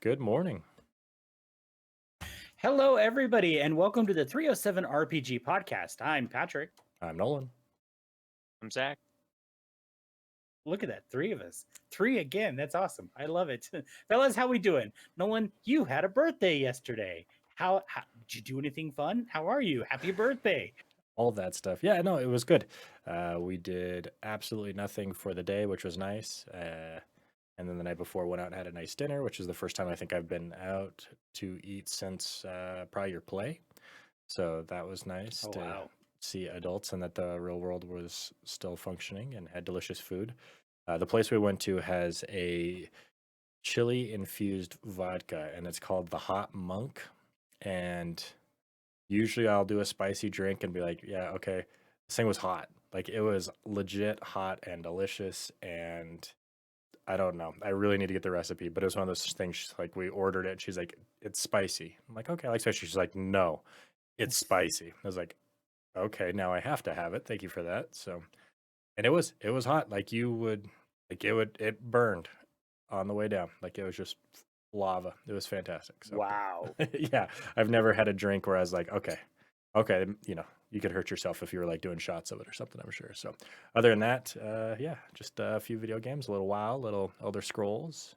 Good morning. Hello, everybody, and welcome to the 307 RPG podcast. I'm Patrick. I'm Nolan. I'm Zach. Look at that, three of us, three again. That's awesome. I love it, fellas. How we doing? Nolan, you had a birthday yesterday. How did you do anything fun? How are you? Happy birthday! All that stuff. Yeah, no, it was good. We did absolutely nothing for the day, which was nice. And then the night before, went out and had a nice dinner, which is the first time I think I've been out to eat since probably your play. So that was nice Oh to wow, see adults and that the real world was still functioning and had delicious food. The place we went to has a chili infused vodka, and it's called the Hot Monk. And usually I'll do a spicy drink and be like, yeah, okay. This thing was hot. Like it was legit hot and delicious. And I don't know. I really need to get the recipe, but it was one of those things. Like we ordered it. She's like, it's spicy. I'm like, okay, I like spicy. She's like, no, it's spicy. I was like, okay, now I have to have it. Thank you for that. So, and it was hot. Like it burned on the way down. Like it was just lava. It was fantastic. So wow. yeah, I've never had a drink where I was like, okay, you could hurt yourself if you were like doing shots of it or something, I'm sure. So other than that, yeah, just a few video games, a little WoW, little Elder Scrolls,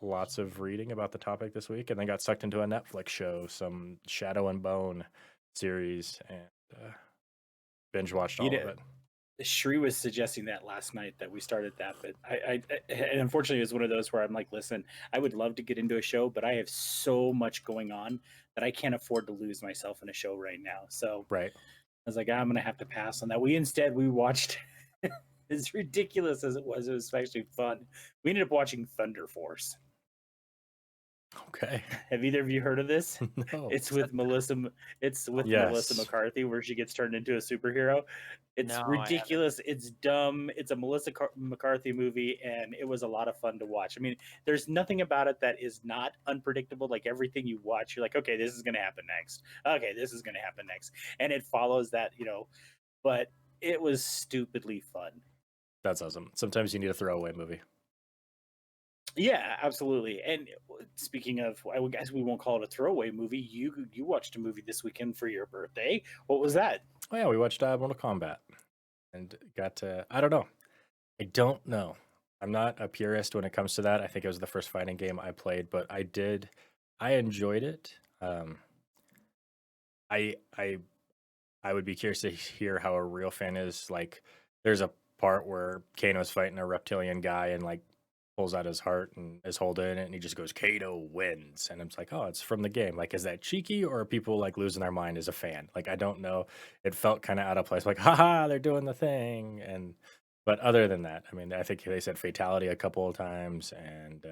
lots of reading about the topic this week, and then got sucked into a Netflix show, some Shadow and Bone series, and binge watched You all know, of it. Shri was suggesting that last night that we started that, but and unfortunately, it was one of those where I'm like, listen, I would love to get into a show, but I have so much going on that I can't afford to lose myself in a show right now. So Right. I was like, I'm gonna have to pass on that. We watched, as ridiculous as it was actually fun. We ended up watching Thunder Force. Okay. Have either of you heard of this? No. It's with Melissa. It's with Melissa Yes. McCarthy, where she gets turned into a superhero. It's No, I haven't. ridiculous. It's dumb. It's a McCarthy movie, and it was a lot of fun to watch. I mean, there's nothing about it that is not unpredictable. Like everything you watch, you're like, okay, this is going to happen next. Okay, this is going to happen next, and it follows that, But it was stupidly fun. That's awesome. Sometimes you need a throwaway movie. Yeah, absolutely. And speaking of, I guess we won't call it a throwaway movie. You watched a movie this weekend for your birthday. What was that? Oh yeah, we watched Mortal Kombat and got to. I don't know. I don't know. I'm not a purist when it comes to that. I think it was the first fighting game I played, but I did. I enjoyed it. I I I would be curious to hear how a real fan is. Like, there's a part where Kano's fighting a reptilian guy and like pulls out his heart and is holding it, and he just goes, "Kano wins," and I'm just like, "Oh, it's from the game." Like, is that cheeky or are people like losing their mind as a fan? Like, I don't know. It felt kind of out of place. Like, haha, they're doing the thing, and but other than that, I mean, I think they said fatality a couple of times and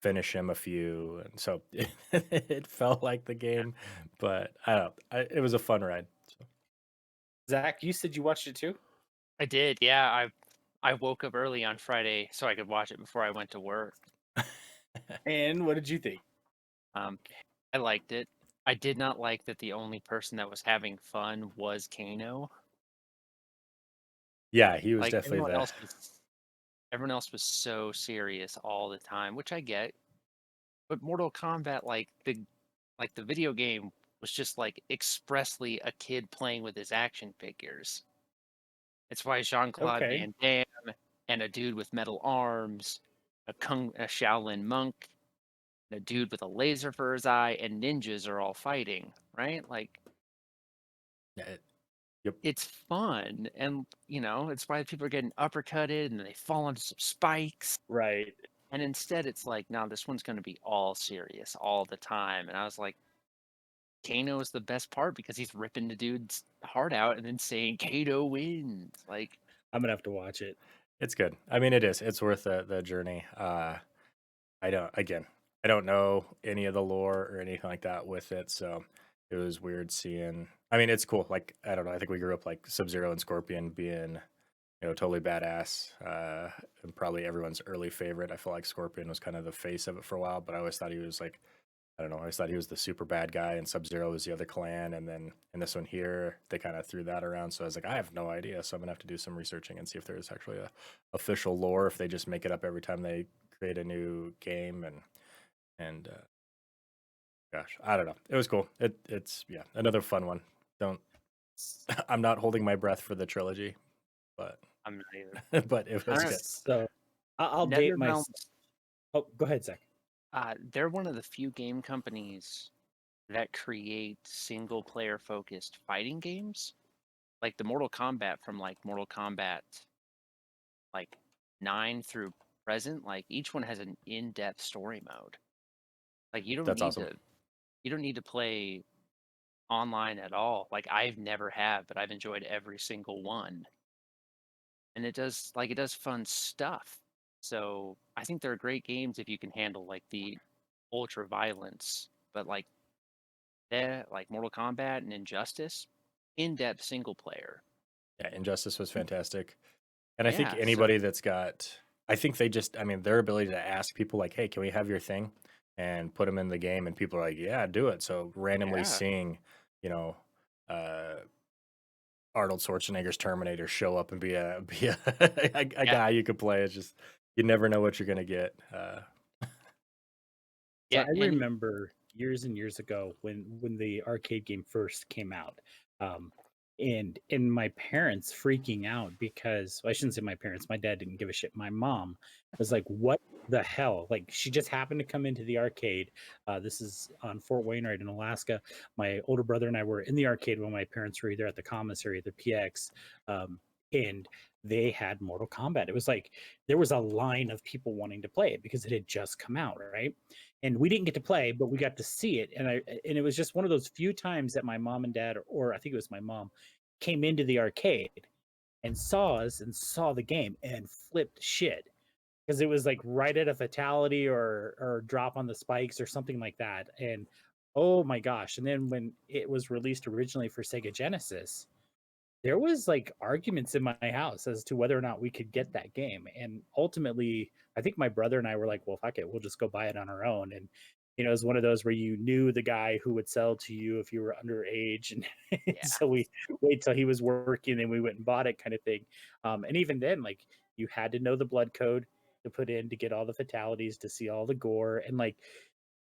finish him a few, and so it felt like the game. But I don't. It was a fun ride. So. Zach, you said you watched it too. I did. Yeah, I woke up early on Friday so I could watch it before I went to work. And what did you think? Um, I liked it. I did not like that the only person that was having fun was Kano. Yeah, he was Like definitely the everyone else was so serious all the time, which I get. But Mortal Kombat, like the video game, was just like expressly a kid playing with his action figures. It's why Jean-Claude Okay. Van Damme and a dude with metal arms, a Shaolin monk, and a dude with a laser for his eye, and ninjas are all fighting, right? Like yeah, yep. it's fun, and it's why people are getting uppercutted and they fall onto some spikes. Right. And instead, it's like, no, this one's going to be all serious all the time. And I was like, Kano is the best part because he's ripping the dude's heart out and then saying Kato wins. Like, I'm gonna have to watch it. It's good. I mean, it is. It's worth the journey. I don't know any of the lore or anything like that with it, so it was weird seeing. I mean, it's cool. Like, I don't know. I think we grew up like Sub Zero and Scorpion being, totally badass. And probably everyone's early favorite. I feel like Scorpion was kind of the face of it for a while, but I always thought he was like, I don't know. I always thought he was the super bad guy, and Sub Zero was the other clan. And then in this one here, they kind of threw that around. So I was like, I have no idea. So I'm gonna have to do some researching and see if there's actually a official lore, if they just make it up every time they create a new game. And And gosh, I don't know. It was cool. It's yeah, another fun one. Don't I'm not holding my breath for the trilogy, but I'm not either. but it I was don't know. good. So I'll date my. NetherRealms, Oh, go ahead, Zach. they're one of the few game companies that create single player focused fighting games. Like the Mortal Kombat from like Mortal Kombat like 9 through present, like each one has an in-depth story mode. Like That's awesome. you don't need to play online at all. Like I've never have, but I've enjoyed every single one. And it does fun stuff. So I think they're great games if you can handle like the ultra violence, but like Mortal Kombat and Injustice, in-depth single player. Yeah, Injustice was fantastic. And I think Yeah, so anybody that's got, I think they just, I mean, their ability to ask people like, "Hey, can we have your thing?" and put them in the game, and people are like, "Yeah, do it." So randomly yeah, seeing, you know, uh, Arnold Schwarzenegger's Terminator show up and be a yeah, guy you could play. It's just you never know what you're gonna get. So yeah, I and remember years and years ago when the arcade game first came out, um, and my parents freaking out because, well, I shouldn't say my parents. My dad didn't give a shit. My mom was like, "What the hell?" Like she just happened to come into the arcade. This is on Fort Wainwright in Alaska. My older brother and I were in the arcade when my parents were either at the commissary, the PX, and they had Mortal Kombat. It was like there was a line of people wanting to play it because it had just come out, right? And we didn't get to play, but we got to see it. And it was just one of those few times that my mom and dad, or I think it was my mom, came into the arcade and saw us and saw the game and flipped shit because it was like right at a fatality or drop on the spikes or something like that. And oh my gosh! And then when it was released originally for Sega Genesis, there was like arguments in my house as to whether or not we could get that game. And ultimately, I think my brother and I were like, well, fuck it, we'll just go buy it on our own. And it was one of those where you knew the guy who would sell to you if you were underage. And yeah, so we wait till he was working and we went and bought it, kind of thing. And even then, like, you had to know the blood code to put in to get all the fatalities, to see all the gore. And like,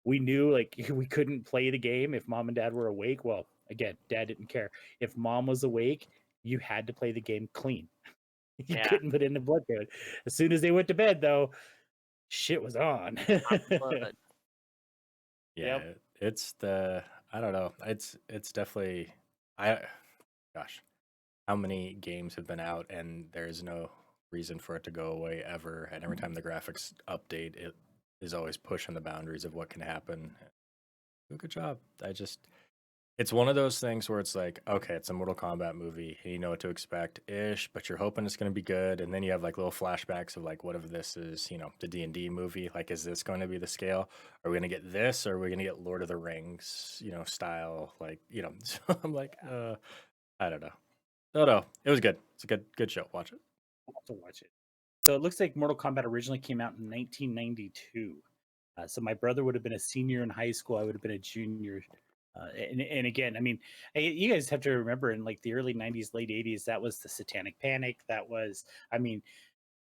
we knew like we couldn't play the game if mom and dad were awake. Well, again, dad didn't care. If mom was awake, you had to play the game clean. You yeah. couldn't put in the blood code. As soon as they went to bed, though, shit was on. Hot blood. Yeah, Yep. it's the I don't know. It's definitely I gosh, how many games have been out and there's no reason for it to go away ever. And every time the graphics update, it is always pushing the boundaries of what can happen. Do a good job. It's one of those things where it's like, okay, it's a Mortal Kombat movie, and you know what to expect ish, but you're hoping it's going to be good, and then you have like little flashbacks of like, what if this is, the D&D movie? Like, is this going to be the scale? Are we going to get this, or are we going to get Lord of the Rings, style? Like, so I'm like, I don't know. No, it was good. It's a good show. Watch it. I'll have to watch it. So it looks like Mortal Kombat originally came out in 1992. So my brother would have been a senior in high school. I would have been a junior. And again, I mean, you guys have to remember in like the early 90s, late 80s, that was the Satanic Panic. That was, I mean,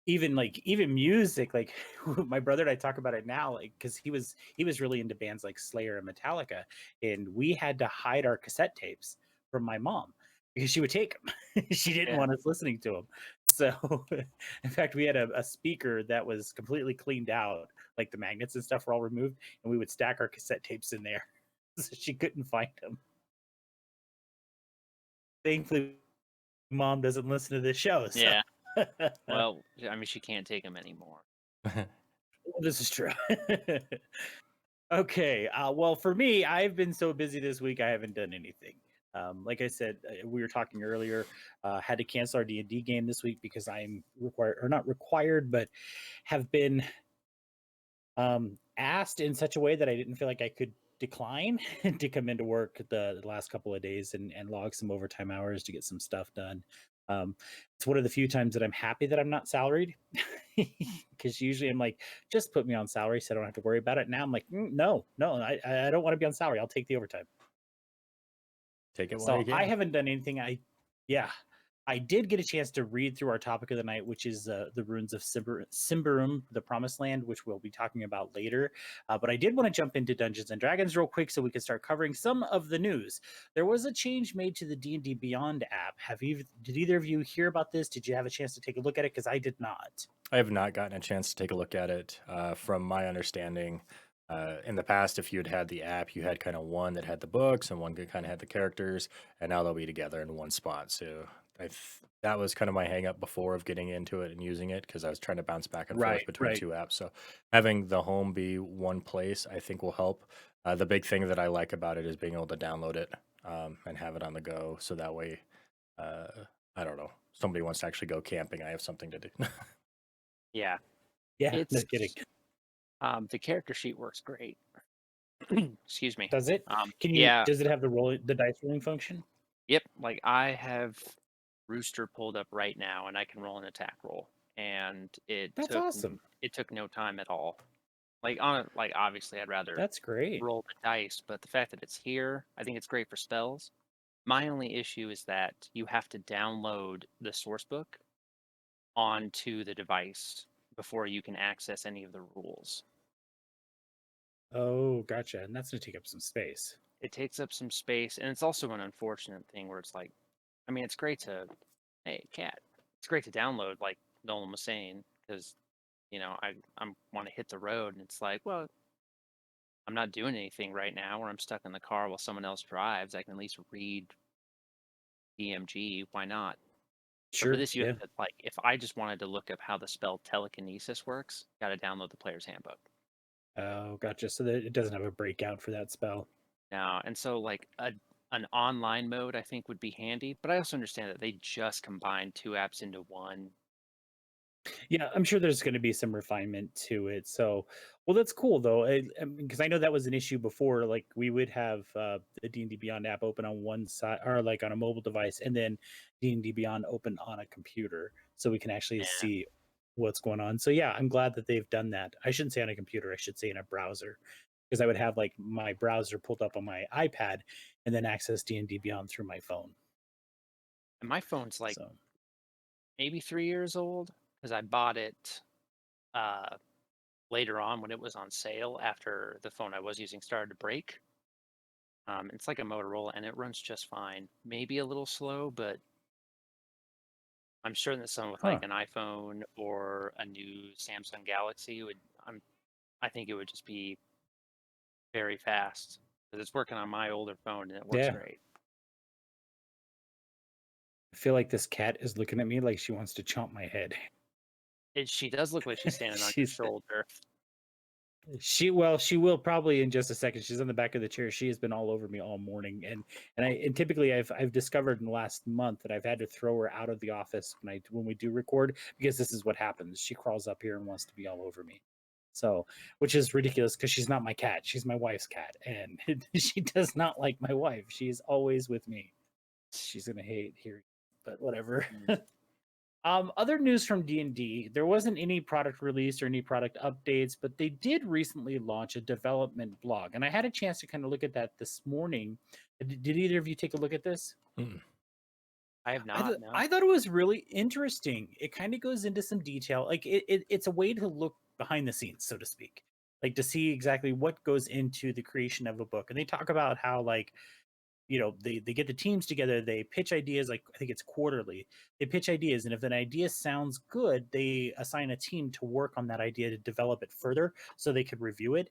even music, like my brother and I talk about it now, like because he was really into bands like Slayer and Metallica, and we had to hide our cassette tapes from my mom because she would take them. She didn't Yeah, want us listening to them. So, in fact, we had a speaker that was completely cleaned out, like the magnets and stuff were all removed, and we would stack our cassette tapes in there, so she couldn't find them. Thankfully, mom doesn't listen to this show, so yeah. Well, I mean, she can't take them anymore. this is true. Okay. Well, for me, I've been so busy this week, I haven't done anything. Like I said, we were talking earlier. Had to cancel our D&D game this week because I'm required, or not required, but have been asked in such a way that I didn't feel like I could decline to come into work the last couple of days and log some overtime hours to get some stuff done. It's one of the few times that I'm happy that I'm not salaried because usually I'm like, just put me on salary so I don't have to worry about it. Now I'm like, no, I don't want to be on salary. I'll take the overtime. Take it while So you I can. haven't done anything. Yeah, I did get a chance to read through our topic of the night, which is the Ruins of Sybaroum, the Promised Land, which we'll be talking about later. But I did want to jump into Dungeons and Dragons real quick so we can start covering some of the news. There was a change made to the D&D Beyond app. Did either of you hear about this? Did you have a chance to take a look at it? Because I did not. I have not gotten a chance to take a look at it. From my understanding, in the past, if you had the app, you had kind of one that had the books and one that kind of had the characters, and now they'll be together in one spot. So that was kind of my hang up before of getting into it and using it, because I was trying to bounce back and forth Right, between right. two apps. So having the home be one place, I think will help. The big thing that I like about it is being able to download it and have it on the go. So that way, uh, I don't know, somebody wants to actually go camping, I have something to do. Yeah, Yeah, no it's kidding. the character sheet works great. Excuse me. Does it? Yeah, Does it have the dice rolling function? yep. Like I have Rooster pulled up right now, and I can roll an attack roll, and That's awesome. it took no time at all. Like obviously I'd rather That's great. roll the dice, but the fact that it's here, I think it's great for spells. My only issue is that you have to download the source book onto the device before you can access any of the rules. Oh, gotcha. And that's going to take up some space. It takes up some space, and it's also an unfortunate thing where it's like, I mean, it's great to, hey, cat, it's great to download, like Nolan was saying, because I'm want to hit the road, and it's like, well, I'm not doing anything right now, or I'm stuck in the car while someone else drives. I can at least read DMG. Why not? But for Sure. this, you Yeah. have to, like, if I just wanted to look up how the spell telekinesis works, got to download the player's handbook. Oh, gotcha. So that it doesn't have a breakout for that spell. Now, and so like an online mode I think would be handy, but I also understand that they just combined two apps into one. Yeah, I'm sure there's going to be some refinement to it. So, well, that's cool though, because I know that was an issue before. Like we would have the D&D Beyond app open on one side, or like on a mobile device, and then D&D Beyond open on a computer, so we can actually Yeah. see what's going on. So yeah, I'm glad that they've done that. I shouldn't say on a computer; I should say in a browser, because I would have like my browser pulled up on my iPad, and then access D&D Beyond through my phone. And my phone's like So maybe 3 years old because I bought it uh later on when it was on sale after the phone I was using started to break. It's like a Motorola and it runs just fine. Maybe a little slow, but I'm sure that someone with huh. like an iPhone or a new Samsung Galaxy I think it would just be very fast because it's working on my older phone and it works Yeah. great. I feel like this cat is looking at me like she wants to chomp my head. She does look like she's standing on your She's shoulder. she will probably in just a second. She's on the back of the chair. She has been all over me all morning, and typically I've discovered in the last month that I've had to throw her out of the office when we do record, because this is what happens. She crawls up here and wants to be all over me. So, which is ridiculous because she's not my cat. She's my wife's cat, and she does not like my wife. She's always with me. She's gonna hate hearing, but whatever. Mm. Other news from D&D, there wasn't any product release or any product updates, but they did recently launch a development blog, and I had a chance to kind of look at that this morning. Did either of you take a look at this? Mm. I have not, no. I thought it was really interesting. It kind of goes into some detail, like it's a way to look behind the scenes, so to speak, like to see exactly what goes into the creation of a book. And they talk about how, like, they get the teams together, they pitch ideas, like I think it's quarterly. They pitch ideas, and if an idea sounds good, they assign a team to work on that idea to develop it further so they could review it.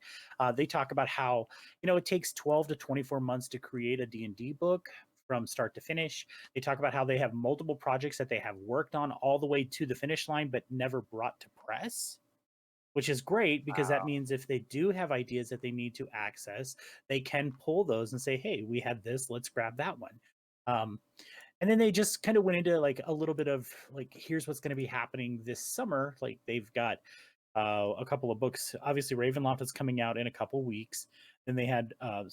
They talk about how it takes 12 to 24 months to create a D&D book from start to finish. They talk about how they have multiple projects that they have worked on all the way to the finish line but never brought to press, which is great because that Wow. means if they do have ideas that they need to access, they can pull those and say, "Hey, we had this. Let's grab that one." Um, and then they just kind of went into like a little bit of like, here's what's going to be happening this summer. Like they've got a couple of books. Obviously, Ravenloft is coming out in a couple weeks. Then they had a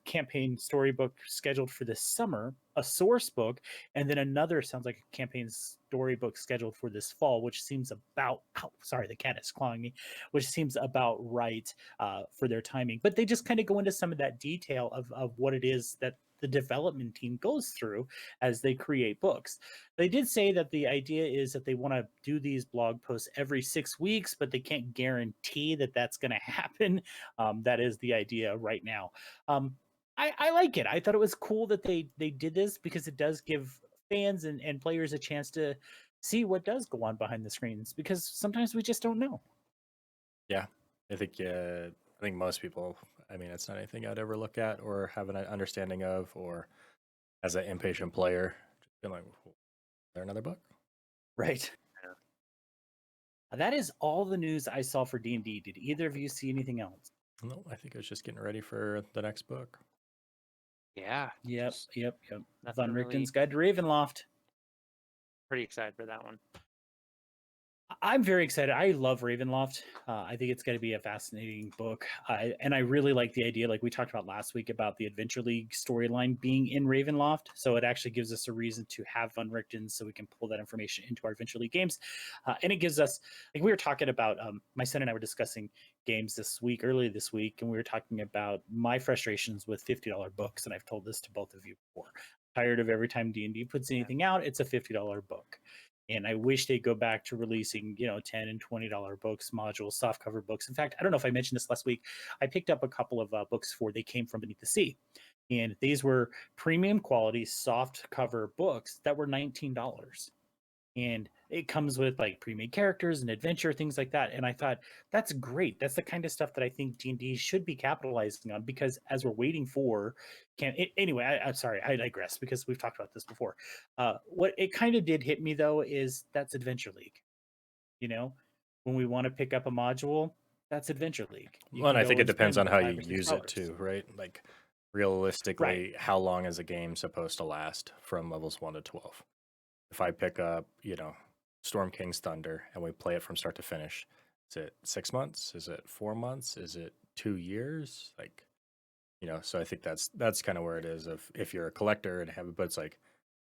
campaign storybook scheduled for this summer, a source book, and then another sounds like a campaign storybook scheduled for this fall, which seems about. Oh, sorry, the cat is clawing me. Which seems about right for their timing. But they just kind of go into some of that detail of what it is that the development team goes through as they create books. They did say that the idea is that they want to do these blog posts every 6 weeks, but they can't guarantee that that's going to happen. That is the idea right now. I like it. I thought it was cool that they did this because it does give fans and players a chance to see what does go on behind the screens, because sometimes we just don't know. Yeah, I think most people. I mean, it's not anything I'd ever look at or have an understanding of, or as an impatient player, just being like, "Is there another book?" Right. Yeah. That is all the news I saw for D&D. Did either of you see anything else? No, I think I was just getting ready for the next book. Yeah. Yep, Just yep. nothing Von really. Richten's Guide to Ravenloft. Pretty excited for that one. I'm very excited. I love Ravenloft. I think it's going to be a fascinating book. And I really like the idea, like we talked about last week, about the Adventure League storyline being in Ravenloft. So it actually gives us a reason to have Von Richten so we can pull that information into our Adventure League games. And it gives us, like we were talking about, my son and I were discussing games earlier this week, and we were talking about my frustrations with $50 books. And I've told this to both of you before. Tired of every time D&D puts anything out, it's a $50 book. And I wish they'd go back to releasing, $10 and $20 books, modules, softcover books. In fact, I don't know if I mentioned this last week. I picked up a couple of books for They Came From Beneath the Sea. And these were premium quality soft cover books that were $19. And it comes with like pre-made characters and adventure, things like that. And I thought, that's great. That's the kind of stuff that I think D&D should be capitalizing on, because as we're waiting for anyway, I'm sorry, I digress because we've talked about this before. What it kind of did hit me though is that's Adventure League. You know, when we want to pick up a module, that's Adventure League. You Well, and can I go think it and depends spend on how you use it $5 or $6. too, right? Like Right. realistically, how long is a game supposed to last from levels 1 to 12? If I pick up, Storm King's Thunder and we play it from start to finish, is it 6 months? Is it 4 months? Is it 2 years? Like, so I think that's kind of where it is. Of if you're a collector and have it, but it's like,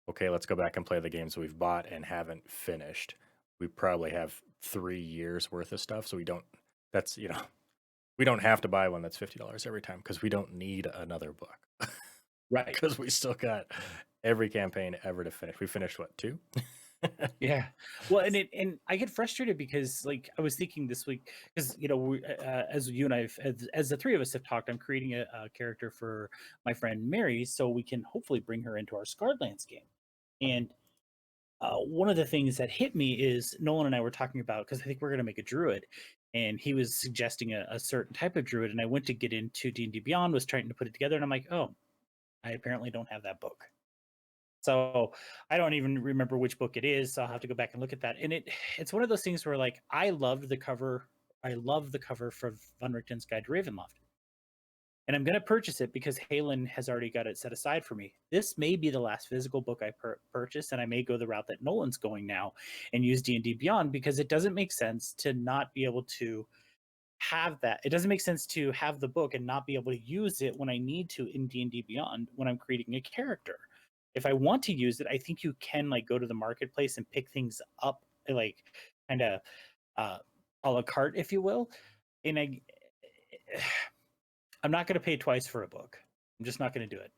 okay, let's go back and play the games we've bought and haven't finished. We probably have 3 years worth of stuff, so we don't. That's we don't have to buy one that's $50 every time because we don't need another book. Right. Because we still got every campaign ever to finish. We finished what, 2? Yeah. Well, and I get frustrated because like I was thinking this week, because as you and as the three of us have talked, I'm creating a character for my friend Mary so we can hopefully bring her into our Scarred Lands game. And one of the things that hit me is Nolan and I were talking about, because I think we're going to make a druid, and he was suggesting a certain type of druid, and I went to get into D&D Beyond, was trying to put it together, and I'm like, oh, I apparently don't have that book. So I don't even remember which book it is. So I'll have to go back and look at that. And it's one of those things where like I loved the cover. I love the cover for Von Richten's Guide to Ravenloft. And I'm going to purchase it because Halen has already got it set aside for me. This may be the last physical book I purchase, and I may go the route that Nolan's going now and use D&D Beyond, because it doesn't make sense to not be able to have that. It doesn't make sense to have the book and not be able to use it when I need to in D&D Beyond when I'm creating a character. If I want to use it, I think you can like go to the marketplace and pick things up, like kind of a la carte, if you will. And I'm not going to pay twice for a book. I'm just not going to do it.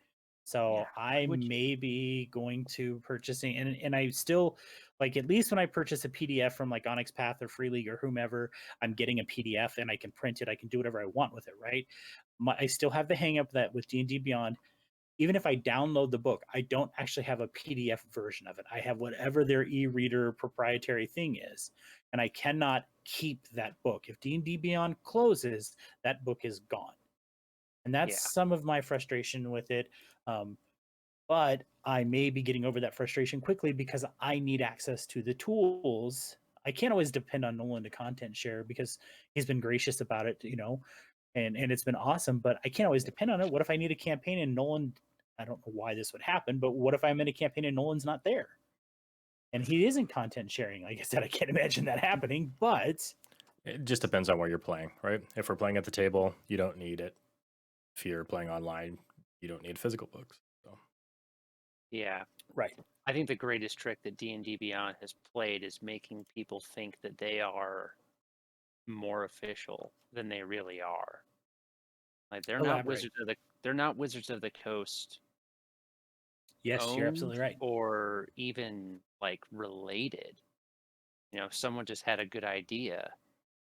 So Yeah. I may be going to purchasing, and I still like, at least when I purchase a PDF from like Onyx Path or Free League or whomever, I'm getting a PDF and I can print it. I can do whatever I want with it, right? I still have the hang up that with D&D Beyond, even if I download the book, I don't actually have a PDF version of it. I have whatever their e-reader proprietary thing is, and I cannot keep that book. If D&D Beyond closes, that book is gone. And that's some of my frustration with it. But I may be getting over that frustration quickly because I need access to the tools. I can't always depend on Nolan to content share because he's been gracious about it, and it's been awesome, but I can't always depend on it. What if I need a campaign and Nolan, I don't know why this would happen, but what if I'm in a campaign and Nolan's not there? And he isn't content sharing. Like I said, I can't imagine that happening, but It just depends on where you're playing, right? If we're playing at the table, you don't need it. If you're playing online, you don't need physical books. So Yeah. right. I think the greatest trick that D&D Beyond has played is making people think that they are more official than they really are. Like they're not Elaborate. Wizards of the Coast Yes, you're owned absolutely right. or even like related. You know, someone just had a good idea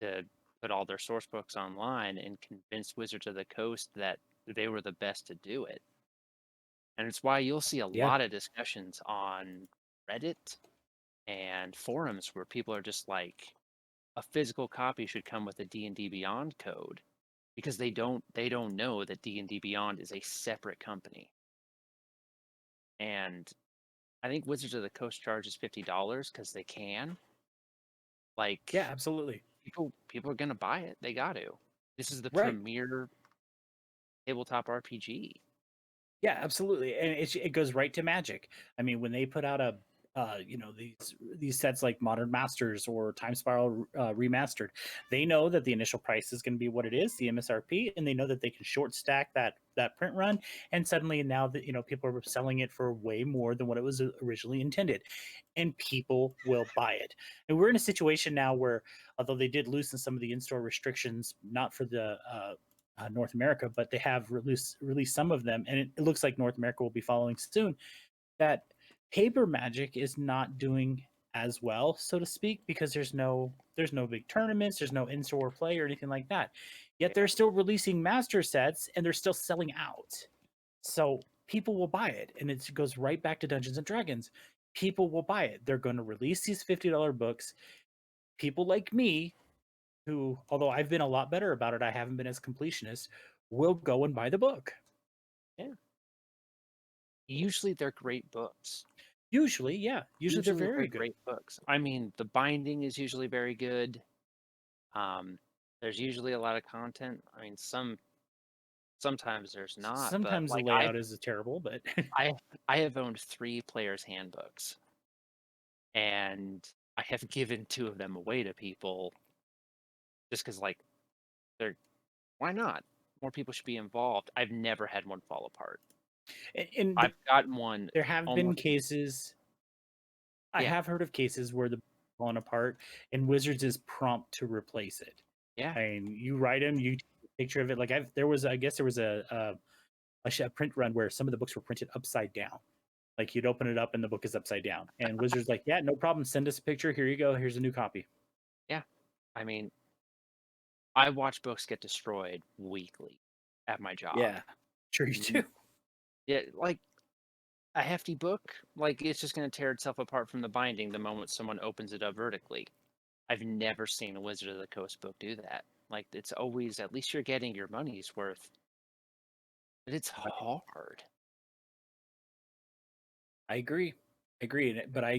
to put all their source books online and convince Wizards of the Coast that they were the best to do it. And it's why you'll see a Yeah. lot of discussions on Reddit and forums where people are just like, a physical copy should come with a D&D Beyond code because they don't know that D&D Beyond is a separate company. And I think Wizards of the Coast charges $50 because they can. Yeah, Like absolutely. people are gonna buy it. They got to. This is the Right. premier tabletop RPG. Yeah, absolutely, and it goes right to Magic. I mean, when they put out these sets like Modern Masters or Time Spiral Remastered, they know that the initial price is going to be what it is, the MSRP, and they know that they can short stack that print run, and suddenly now that people are selling it for way more than what it was originally intended, and people will buy it. And we're in a situation now where, although they did loosen some of the in-store restrictions, not for the North America, but they have released some of them, and it looks like North America will be following soon. That paper Magic is not doing as well, so to speak, because there's no big tournaments, there's no in-store play or anything like that. Yet they're still releasing master sets, and they're still selling out. So people will buy it, and it goes right back to Dungeons and Dragons. People will buy it. They're going to release these $50 books. People like me who, although I've been a lot better about it, I haven't been as completionist, will go and buy the book. Yeah. Usually they're great books. Usually, yeah. Usually they're Usually very they're good. great books. I mean, the binding is usually very good. Um, there's usually a lot of content. I mean, sometimes there's not, but Sometimes the like layout is terrible, but I I have owned 3 players handbooks and I have given 2 of them away to people just because like they're why not? More people should be involved. I've never had one fall apart. and I've gotten one there have been almost cases. I yeah, have heard of cases where the fallen apart, and Wizards is prompt to replace it. yeah. I mean, you write them, you take a picture of it. Like I guess there was a print run where some of the books were printed upside down. Like you'd open it up and the book is upside down, and Wizards like, yeah, no problem. Send us a picture. Here you go. Here's a new copy. Yeah. I mean, I watch books get destroyed weekly at my job. Yeah, sure you Mm, do. yeah, like a hefty book, like it's just going to tear itself apart from the binding the moment someone opens it up vertically. I've never seen a Wizard of the Coast book do that. Like it's always at least you're getting your money's worth, but it's hard. I agree. I agree. But I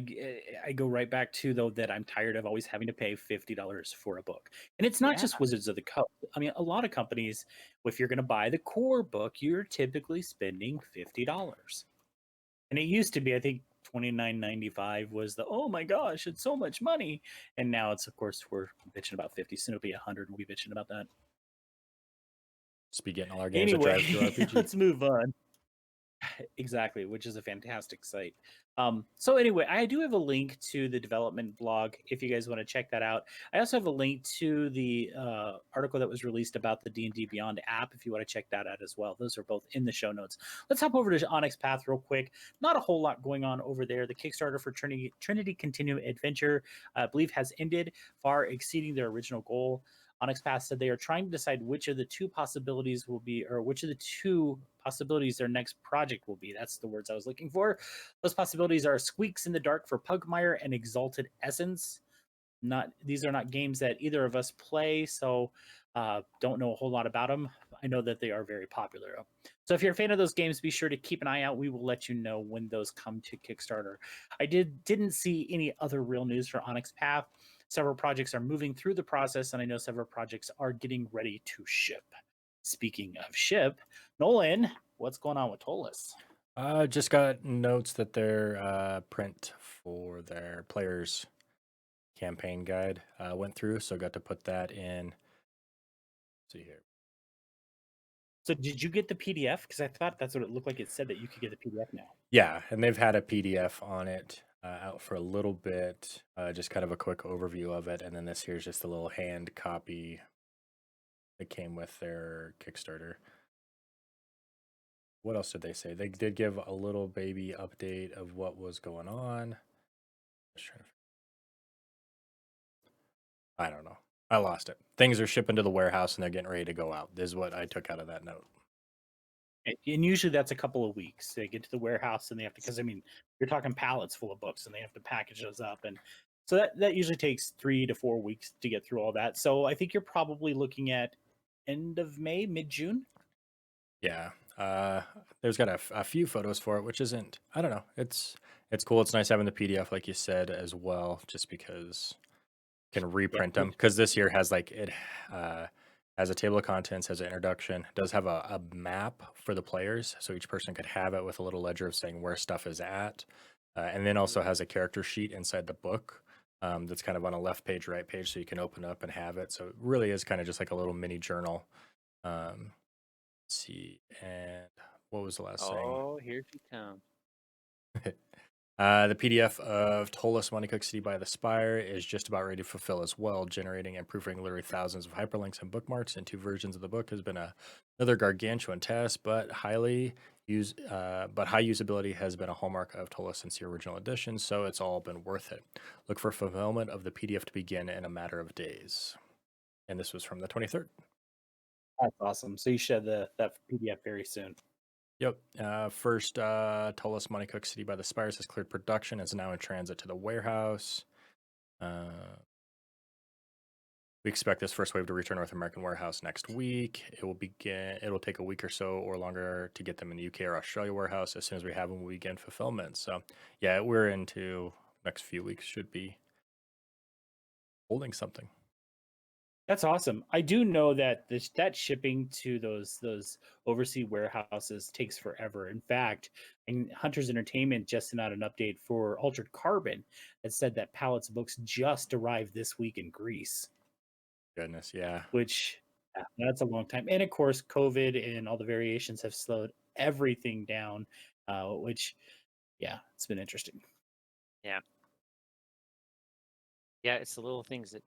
go right back to though that I'm tired of always having to pay $50 for a book. And it's not Yeah, just Wizards of the Coast. I mean, a lot of companies, if you're going to buy the core book, you're typically spending $50. And it used to be, I think, 29.95 was the oh my gosh, it's so much money. And now it's, of course, we're bitching about 50. Soon it'll be 100. We'll be bitching about that. Just be getting all our games at Anyway, Drive Through RPG. let's move on. Exactly, which is a fantastic site. So anyway, I do have a link to the development blog if you guys want to check that out. I also have a link to the article that was released about the D&D Beyond app if you want to check that out as well. Those are both in the show notes. Let's hop over to Onyx Path real quick. Not a whole lot going on over there. The Kickstarter for Trinity Continuum Adventure, I believe, has ended, far exceeding their original goal. Onyx Path said they are trying to decide which of the two possibilities will be, or which of the two possibilities their next project will be. That's the words I was looking for. Those possibilities are Squeaks in the Dark for Pugmire and Exalted Essence. Not these are not games that either of us play, so don't know a whole lot about them. I know that they are very popular. So if you're a fan of those games, be sure to keep an eye out. We will let you know when those come to Kickstarter. I didn't see any other real news for Onyx Path. Several projects are moving through the process, and I know several projects are getting ready to ship. Speaking of ship, Nolan, what's going on with Tolus? Just got notes that their print for their players campaign guide went through, so got to put that in. See here. So did you get the PDF? Because I thought that's what it looked like. It said that you could get the PDF now. Yeah, and they've had a PDF on it out for a little bit, just kind of a quick overview of it, and then this here's just a little hand copy that came with their Kickstarter. What else did they say? They did give a little baby update of what was going on. Just trying to- I don't know. I lost it. Things are shipping to the warehouse and they're getting ready to go out. This is what I took out of that note. And usually that's a couple of weeks. They get to the warehouse and they have to, because I mean, you're talking pallets full of books and they have to package those up. And so that usually takes 3 to 4 weeks to get through all that. So I think you're probably looking at end of May, mid-June. Yeah. There's got a few photos for it, which isn't, I don't know. It's cool. It's nice having the PDF, like you said, as well, just because you can Yeah. reprint them. Because this year has like it has a table of contents, has an introduction, does have a map for the players, so each person could have it with a little ledger of saying where stuff is at, and then also has a character sheet inside the book. That's kind of on a left page, right page, so you can open up and have it. So it really is kind of just like a little mini journal. Let's see, and what was the last thing? Oh, here she comes. The PDF of Tolus Money Cook City by the Spire is just about ready to fulfill as well, generating and proofreading literally thousands of hyperlinks and bookmarks in 2 versions of the book has been another gargantuan task, but high usability has been a hallmark of Tolus since the original edition, so it's all been worth it. Look for fulfillment of the PDF to begin in a matter of days. And this was from the 23rd. That's awesome. So you should have that PDF very soon. Yep. First, Tullus Money Cook City by the Spires has cleared production. It's now in transit to the warehouse. We expect this first wave to reach our North American warehouse next week. It'll take a week or so or longer to get them in the UK or Australia warehouse. As soon as we have them, we begin fulfillment. So, yeah, we're into next few weeks. Should be holding something. That's awesome. I do know that that shipping to those overseas warehouses takes forever. In fact, and Hunters Entertainment just sent out an update for Altered Carbon that said that pallets of books just arrived this week in Greece, Goodness, yeah. which that's a long time. And of course, COVID and all the variations have slowed everything down, which, yeah, it's been interesting. Yeah. Yeah, it's the little things that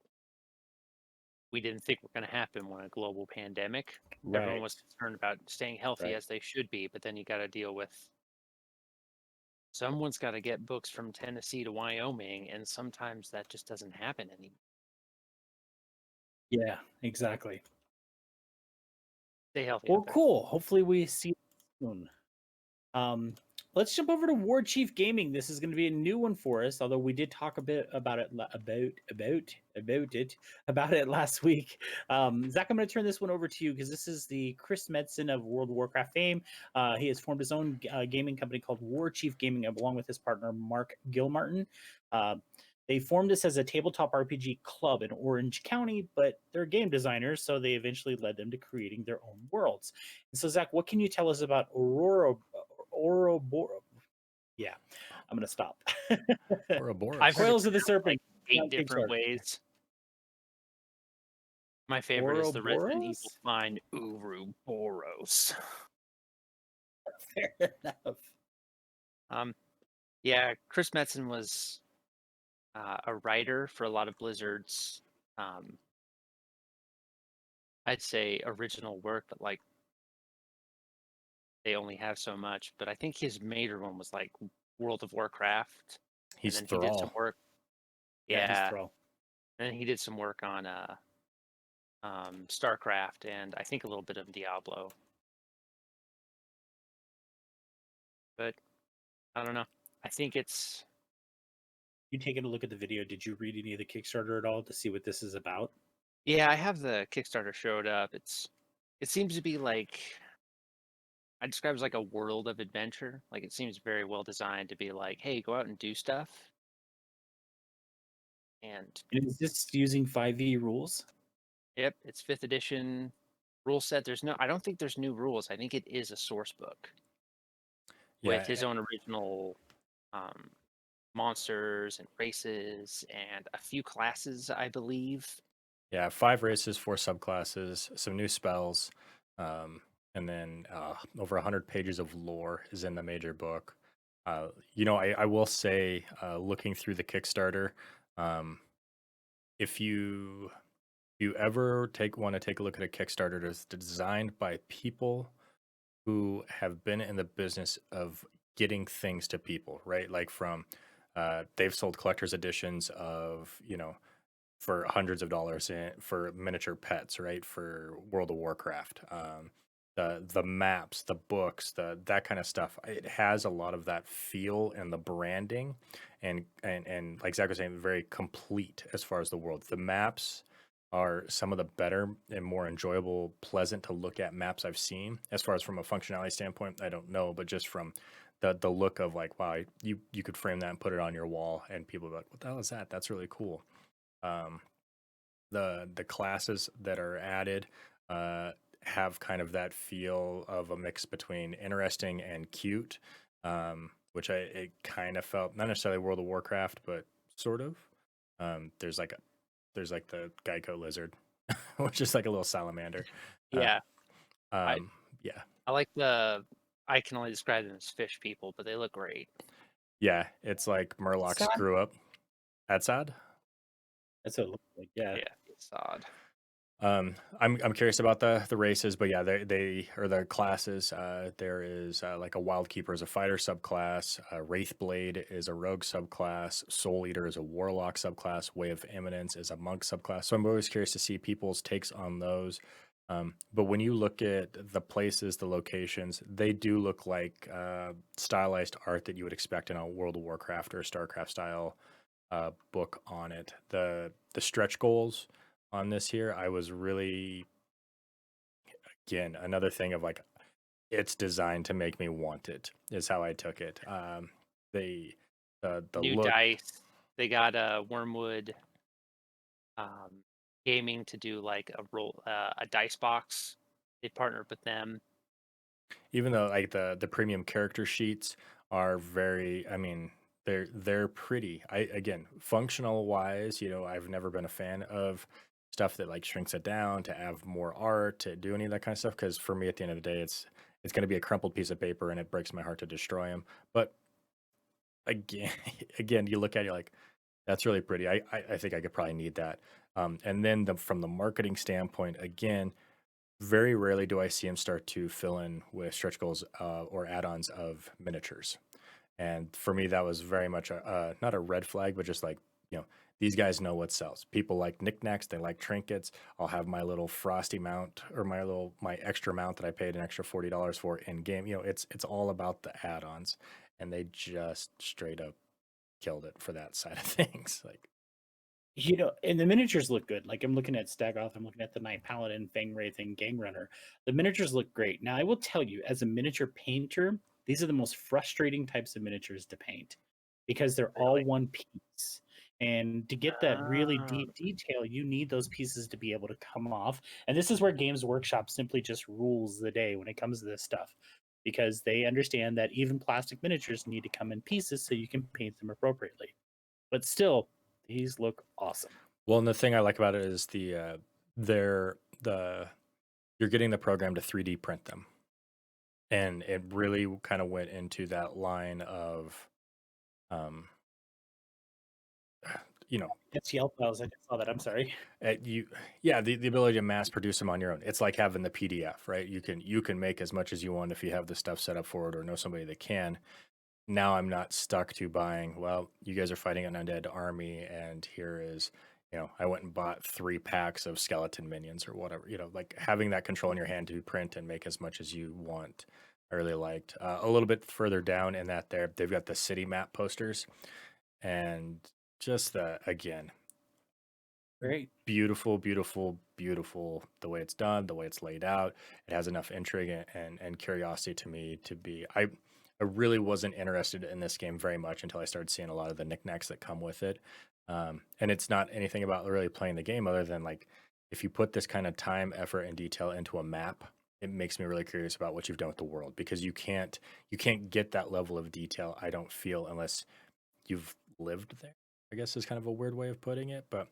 we didn't think were going to happen when a global pandemic. Everyone Right. was concerned about staying healthy Right. as they should be, but then you got to deal with someone's got to get books from Tennessee to Wyoming, and sometimes that just doesn't happen anymore. Yeah, exactly. Stay healthy Well, out there. cool. Hopefully we see you soon. Let's jump over to Warchief Gaming. This is going to be a new one for us, although we did talk a bit about it about it last week. Zach, I'm going to turn this one over to you because this is the Chris Metzen of World of Warcraft fame. He has formed his own gaming company called Warchief Gaming, along with his partner Mark Gilmartin. They formed this as a tabletop RPG club in Orange County, but they're game designers, so they eventually led them to creating their own worlds. And so, Zach, what can you tell us about Ouroboros? Yeah, I'm gonna stop. Ouroboros. I've heard Coils of the Serpent. like 8 on different Kickstarter. ways. My favorite is the Resident Evil Ouroboros? find Ouroboros. Fair enough. Yeah, Chris Metzen was a writer for a lot of Blizzard's, I'd say original work, but like they only have so much. But I think his major one was like World of Warcraft, He's and then he did some Thrall. work. Yeah, he's Yeah, Thrall. and then he did some work on StarCraft and I think a little bit of Diablo. But I don't know. I think it's You taking a look at the video? Did you read any of the Kickstarter at all to see what this is about? yeah. I have the Kickstarter showed up. It seems to be like I describe it as like a world of adventure. Like it seems very well designed to be like, hey, go out and do stuff. And And is this using 5e rules? yep, it's 5th edition rule set. I don't think there's new rules. I think it is a source book with Yeah, his own original um, monsters and races and a few classes, I believe. yeah, 5 races, 4 subclasses, some new spells, and then over 100 pages of lore is in the major book. I will say, looking through the Kickstarter, um, if you ever want to take a look at a Kickstarter that's designed by people who have been in the business of getting things to people, right? Like from they've sold collector's editions of, for hundreds of dollars for miniature pets, right? For World of Warcraft, the maps, the books, that kind of stuff. It has a lot of that feel and the branding, and like Zach was saying, very complete as far as the world. The maps are some of the better and more enjoyable, pleasant to look at maps I've seen. As far as from a functionality standpoint, I don't know, but just from the look of like, wow, you could frame that and put it on your wall, and people are like, what the hell is that? That's really cool. Um, the classes that are added uh, have kind of that feel of a mix between interesting and cute, which it kind of felt not necessarily World of Warcraft, but sort of. There's like the Geico lizard, which is like a little salamander. Uh, Yeah, I yeah, I like the. I can only describe them as fish people, but they look great. yeah, it's like Murlocs Sad. grew up. That's sad. That's what it looks like. Yeah. Yeah, it's odd. I'm curious about the races, but yeah, they or the classes. There is like a Wild Keeper is a fighter subclass. Wraithblade is a rogue subclass. Soul Eater is a warlock subclass. Way of Eminence is a monk subclass. So I'm always curious to see people's takes on those. But when you look at the places, the locations, they do look like stylized art that you would expect in a World of Warcraft or StarCraft style book on it. The stretch goals on this here, I was really, again, another thing of like it's designed to make me want it is how I took it. The the New look, dice. They got Wormwood Gaming to do like a dice box. They partnered with them. even though like the premium character sheets are very, I mean, they're pretty. I again, functional wise, I've never been a fan of stuff that like shrinks it down to have more art, to do any of that kind of stuff, because for me at the end of the day it's going to be a crumpled piece of paper and it breaks my heart to destroy them. But again, again, you look at it like that's really pretty. I think I could probably need that. And then from the marketing standpoint, again, very rarely do I see him start to fill in with stretch goals or add-ons of miniatures. And for me, that was very much not a red flag, but just like, these guys know what sells. People like knickknacks, they like trinkets. I'll have my little frosty mount or my extra mount that I paid an extra $40 for in game. It's all about the add-ons, and they just straight up killed it for that side of things. Like, And the miniatures look good. Like I'm looking at Stagoth, I'm looking at the Knight Paladin, Fang Wraith, and Gang Runner. The miniatures look great. Now I will tell you, as a miniature painter, these are the most frustrating types of miniatures to paint because they're all Really? one piece. And to get that really Ah, deep detail, you need those pieces to be able to come off. And this is where Games Workshop simply just rules the day when it comes to this stuff because they understand that even plastic miniatures need to come in pieces so you can paint them appropriately. But still, these look awesome. well, and the thing I like about it is the you're getting the program to 3D print them, and it really kind of went into that line of, um, you know, It's Yelp files. I just saw that. I'm sorry. you, yeah, the ability to mass produce them on your own. It's like having the PDF, right? You can make as much as you want if you have the stuff set up for it or know somebody that can. Now I'm not stuck to buying, well, you guys are fighting an undead army, and here is, I went and bought 3 packs of skeleton minions or whatever, like having that control in your hand to print and make as much as you want. I really liked. A little bit further down in that they've got the city map posters, and just again, Great. beautiful, beautiful, beautiful, the way it's done, the way it's laid out. It has enough intrigue and curiosity to me to be. I really wasn't interested in this game very much until I started seeing a lot of the knickknacks that come with it. And it's not anything about really playing the game other than like if you put this kind of time, effort, and detail into a map, it makes me really curious about what you've done with the world, because you can't get that level of detail, I don't feel, unless you've lived there. I guess is kind of a weird way of putting it, but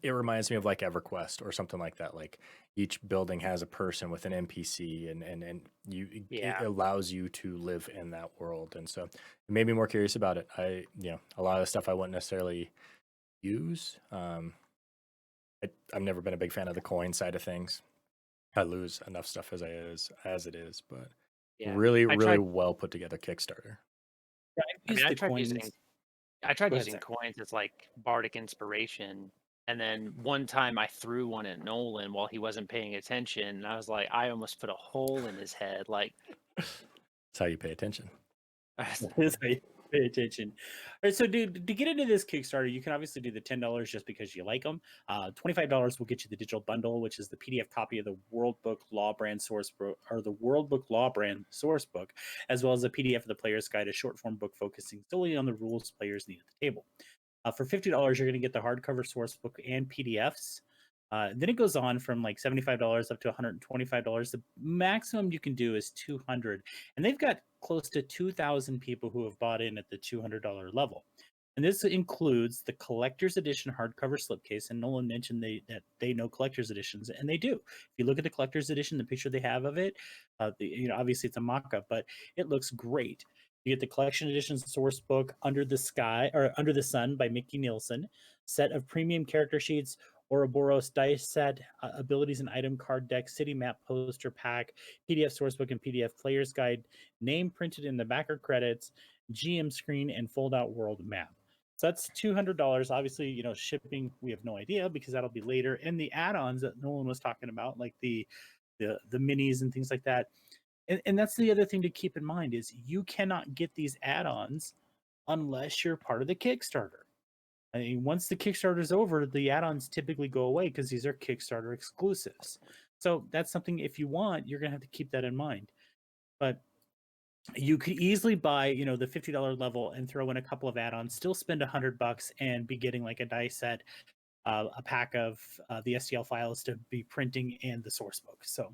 it reminds me of like EverQuest or something like that. Like each building has a person with an NPC, and it yeah. allows you to live in that world. And so it made me more curious about it. A lot of the stuff I wouldn't necessarily use. I've never been a big fan of the coin side of things. I lose enough stuff as it is, but Yeah. Really, I really tried well put together Kickstarter. Yeah, I've I mean, used the coins. I tried Go ahead, using Zach. coins as like bardic inspiration, and then one time I threw one at Nolan while he wasn't paying attention, and I was like, I almost put a hole in his head. Like, That's how you pay attention. That's how you pay attention. All right, so dude, to get into this Kickstarter, you can obviously do the $10 just because you like them. $25 will get you the digital bundle, which is the PDF copy of the World Book Law Brand source book, or the World Book Law Brand source book, as well as a PDF of the Player's Guide, a short form book focusing solely on the rules players need at the table. For $50, you're going to get the hardcover source book and PDFs. Then it goes on from like $75 up to $125. The maximum you can do is $200, and they've got close to 2,000 people who have bought in at the $200 level. And this includes the collector's edition hardcover slipcase. And Nolan mentioned that they know collector's editions, and they do. If you look at the collector's edition, the picture they have of it, obviously it's a mock-up, but it looks great. You get the collection edition source book Under the Sky or Under the Sun by Mickey Nielsen, set of premium character sheets, Ouroboros dice set, abilities and item card deck, city map poster pack, PDF sourcebook and PDF player's guide, name printed in the backer credits, GM screen, and fold out world map. So that's $200. Obviously, shipping, we have no idea because that'll be later. And the add-ons that Nolan was talking about, like the minis and things like that. And that's the other thing to keep in mind is you cannot get these add-ons unless you're part of the Kickstarter. I mean, once the Kickstarter is over, the add-ons typically go away because these are Kickstarter exclusives. So that's something, if you want, you're gonna have to keep that in mind. But you could easily buy, the $50 level and throw in a couple of add-ons, still spend $100 and be getting like a dice set, a pack of the STL files to be printing, and the source book. So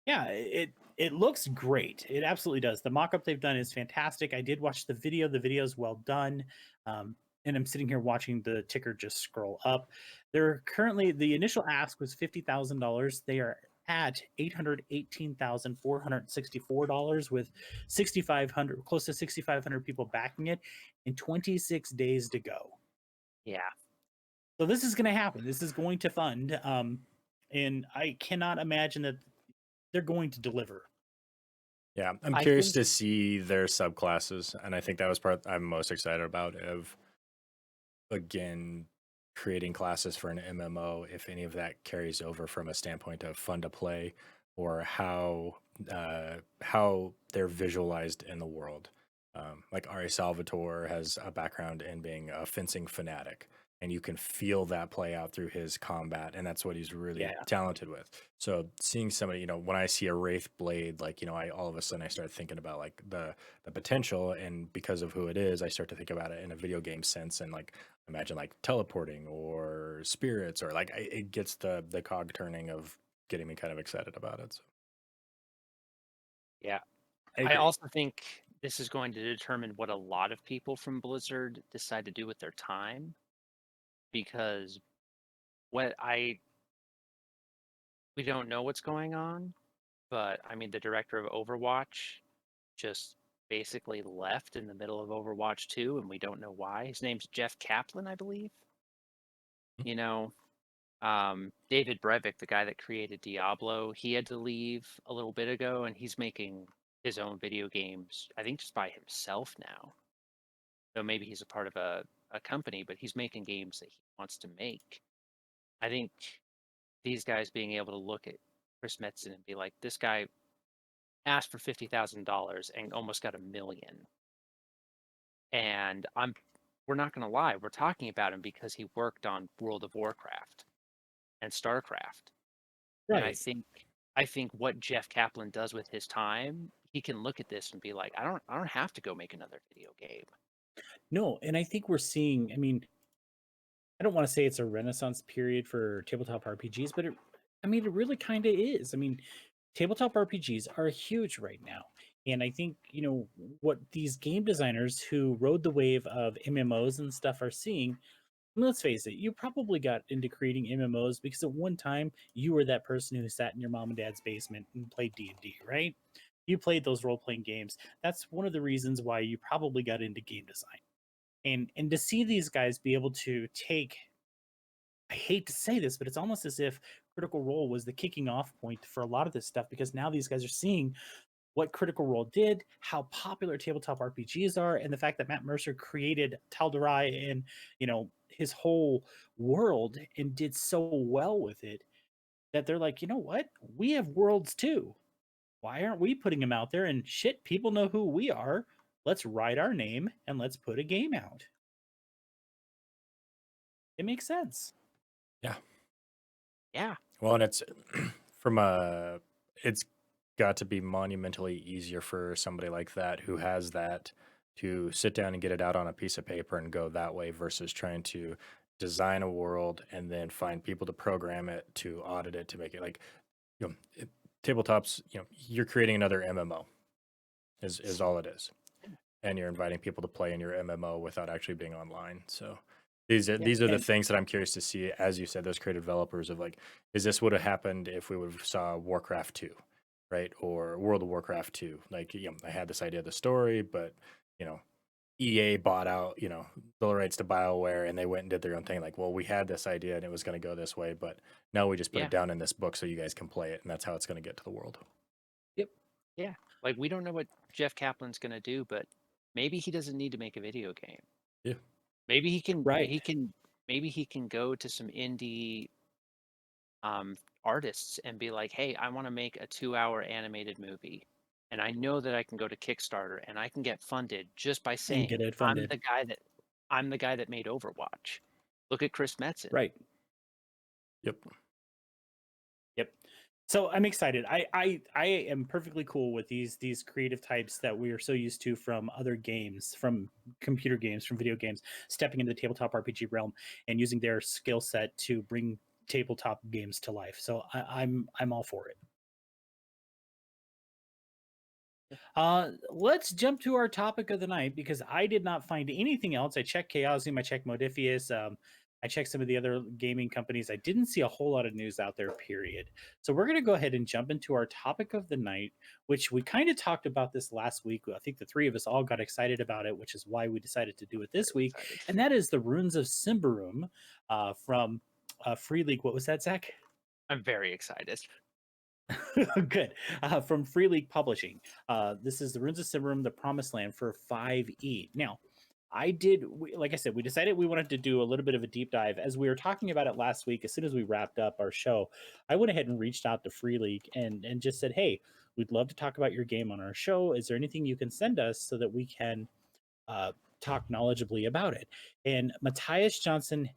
yeah, it looks great. It absolutely does. The mock-up they've done is fantastic. I did watch the video. The video is well done. And I'm sitting here watching the ticker just scroll up. They're currently, the initial ask was $50,000. They are at $818,464 with 6,500, close to 6,500 people backing it, and 26 days to go. yeah. So this is going to happen. This is going to fund. And I cannot imagine that they're going to deliver. Yeah, I'm I curious think to see their subclasses, and I think that was part I'm most excited about. Of again, creating classes for an MMO, if any of that carries over from a standpoint of fun to play, or how they're visualized in the world. Like Ari Salvatore has a background in being a fencing fanatic, and you can feel that play out through his combat, and that's what he's really Yeah. talented with. So seeing somebody, when I see a Wraith Blade, like, I all of a sudden I start thinking about like the potential, and because of who it is, I start to think about it in a video game sense, and like imagine like teleporting or spirits, or like it gets the cog turning of getting me kind of excited about it. So. Yeah. I I agree. also think this is going to determine what a lot of people from Blizzard decide to do with their time, because what I we don't know what's going on, but I mean the director of Overwatch just basically left in the middle of Overwatch 2 and we don't know why. His name's Jeff Kaplan, I believe. You know, David Brevik, the guy that created Diablo, he had to leave a little bit ago and he's making his own video games, I think just by himself now. So maybe he's a part of a company, but he's making games that he wants to make. I think these guys being able to look at Chris Metzen and be like, this guy asked for $50,000 and almost got $1 million. And we're not going to lie, we're talking about him because he worked on World of Warcraft and StarCraft. And Right. I think what Jeff Kaplan does with his time, he can look at this and be like, I don't have to go make another video game. No, and I think we're seeing, I mean, I don't want to say it's a renaissance period for tabletop RPGs, but it really kind of is. I mean, tabletop RPGs are huge right now. And I think, what these game designers who rode the wave of MMOs and stuff are seeing, I mean, let's face it, you probably got into creating MMOs because at one time you were that person who sat in your mom and dad's basement and played D&D, right? You played those role-playing games. That's one of the reasons why you probably got into game design. And to see these guys be able to take, I hate to say this, but it's almost as if Critical Role was the kicking off point for a lot of this stuff, because now these guys are seeing what Critical Role did, how popular tabletop RPGs are, and the fact that Matt Mercer created Tal'Darai and his whole world and did so well with it that they're like, you know what? We have worlds too. Why aren't we putting them out there? And shit, people know who we are. Let's write our name and let's put a game out. It makes sense. Yeah. Yeah. Well, and it's it's got to be monumentally easier for somebody like that who has that to sit down and get it out on a piece of paper and go that way versus trying to design a world and then find people to program it, to audit it, to make it like, tabletops, you're creating another MMO is all it is. And you're inviting people to play in your MMO without actually being online. So these are the and things that I'm curious to see, as you said, those creative developers of like, is this would have happened if we would have saw Warcraft 2, right? Or World of Warcraft 2. Like, I had this idea of the story, but EA bought out, the rights to BioWare and they went and did their own thing. Like, well, we had this idea and it was going to go this way, but now we just put Yeah. it down in this book so you guys can play it, and that's how it's going to get to the world. Yep. Yeah. Like, we don't know what Jeff Kaplan's going to do, but maybe he doesn't need to make a video game. Yeah. Maybe he can. Right. Maybe he can go to some indie artists and be like, "Hey, I want to make a 2-hour animated movie, and I know that I can go to Kickstarter and I can get funded just by And saying get it I'm funded. the guy that made Overwatch. Look at Chris Metzen." Right. Yep. Yep. So I'm excited. I am perfectly cool with these creative types that we are so used to from other games, from computer games, from video games, stepping into the tabletop RPG realm and using their skill set to bring tabletop games to life. So I'm all for it. Let's jump to our topic of the night because I did not find anything else. I checked Chaosium, I checked Modifius, I checked some of the other gaming companies. I didn't see a whole lot of news out there, period. So we're going to go ahead and jump into our topic of the night, which we kind of talked about this last week. I think the three of us all got excited about it, which is why we decided to do it this week. Excited. And that is the Ruins of Sybaroum from Free League. What was that, Zach? I'm very excited. Good. From Free League Publishing. This is the Ruins of Sybaroum, the Promised Land for 5e. Now, like I said, we decided we wanted to do a little bit of a deep dive. As we were talking about it last week, as soon as we wrapped up our show, I went ahead and reached out to Free League and just said, hey, we'd love to talk about your game on our show. Is there anything you can send us so that we can talk knowledgeably about it? And Matthias Johnson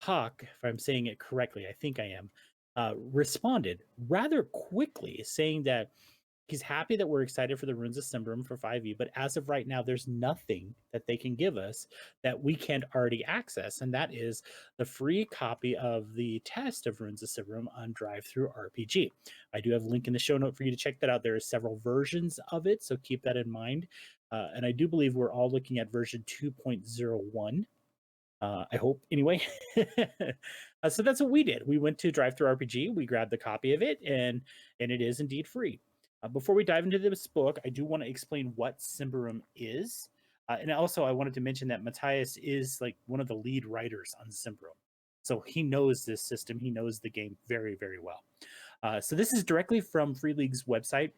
Hawk, if I'm saying it correctly, I think I am, responded rather quickly saying that he's happy that we're excited for the Ruins of Sybaroum for 5e, but as of right now, there's nothing that they can give us that we can't already access, and that is the free copy of the test of Ruins of Sybaroum on Drive-Thru RPG. I do have a link in the show note for you to check that out. There are several versions of it, so keep that in mind. And I do believe we're all looking at version 2.01. I hope anyway. So that's what we did. We went to Drive-Thru RPG. We grabbed the copy of it, and it is indeed free. Before we dive into this book, I do want to explain what Sybaroum is, and also I wanted to mention that Matthias is like one of the lead writers on Sybaroum, so he knows this system. He knows the game very, very well. So this is directly from Free League's website.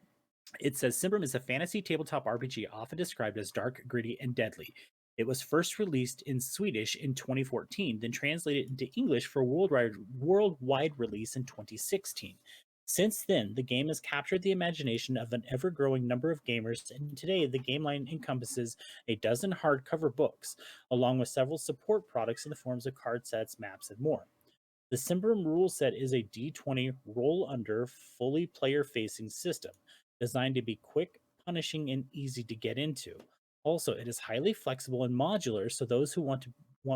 It says Sybaroum is a fantasy tabletop RPG often described as dark, gritty, and deadly. It was first released in Swedish in 2014, then translated into English for worldwide release in 2016. Since then, the game has captured the imagination of an ever growing number of gamers, and today the game line encompasses a dozen hardcover books, along with several support products in the forms of card sets, maps, and more. The Sybaroum rule set is a D20 roll under, fully player facing system, designed to be quick, punishing, and easy to get into. Also, it is highly flexible and modular, so those who want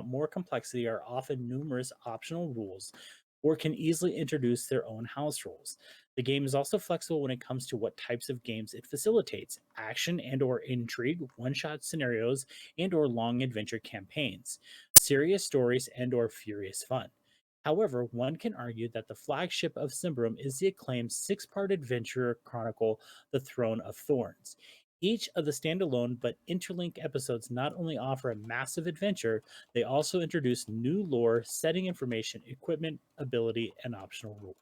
more complexity are often numerous optional rules or can easily introduce their own house rules. The game is also flexible when it comes to what types of games it facilitates: action and or intrigue, one-shot scenarios, and or long adventure campaigns, serious stories, and or furious fun. However, one can argue that the flagship of Sybaroum is the acclaimed six-part adventure chronicle, The Throne of Thorns. Each of the standalone but interlinked episodes not only offer a massive adventure, they also introduce new lore, setting information, equipment, ability, and optional rules.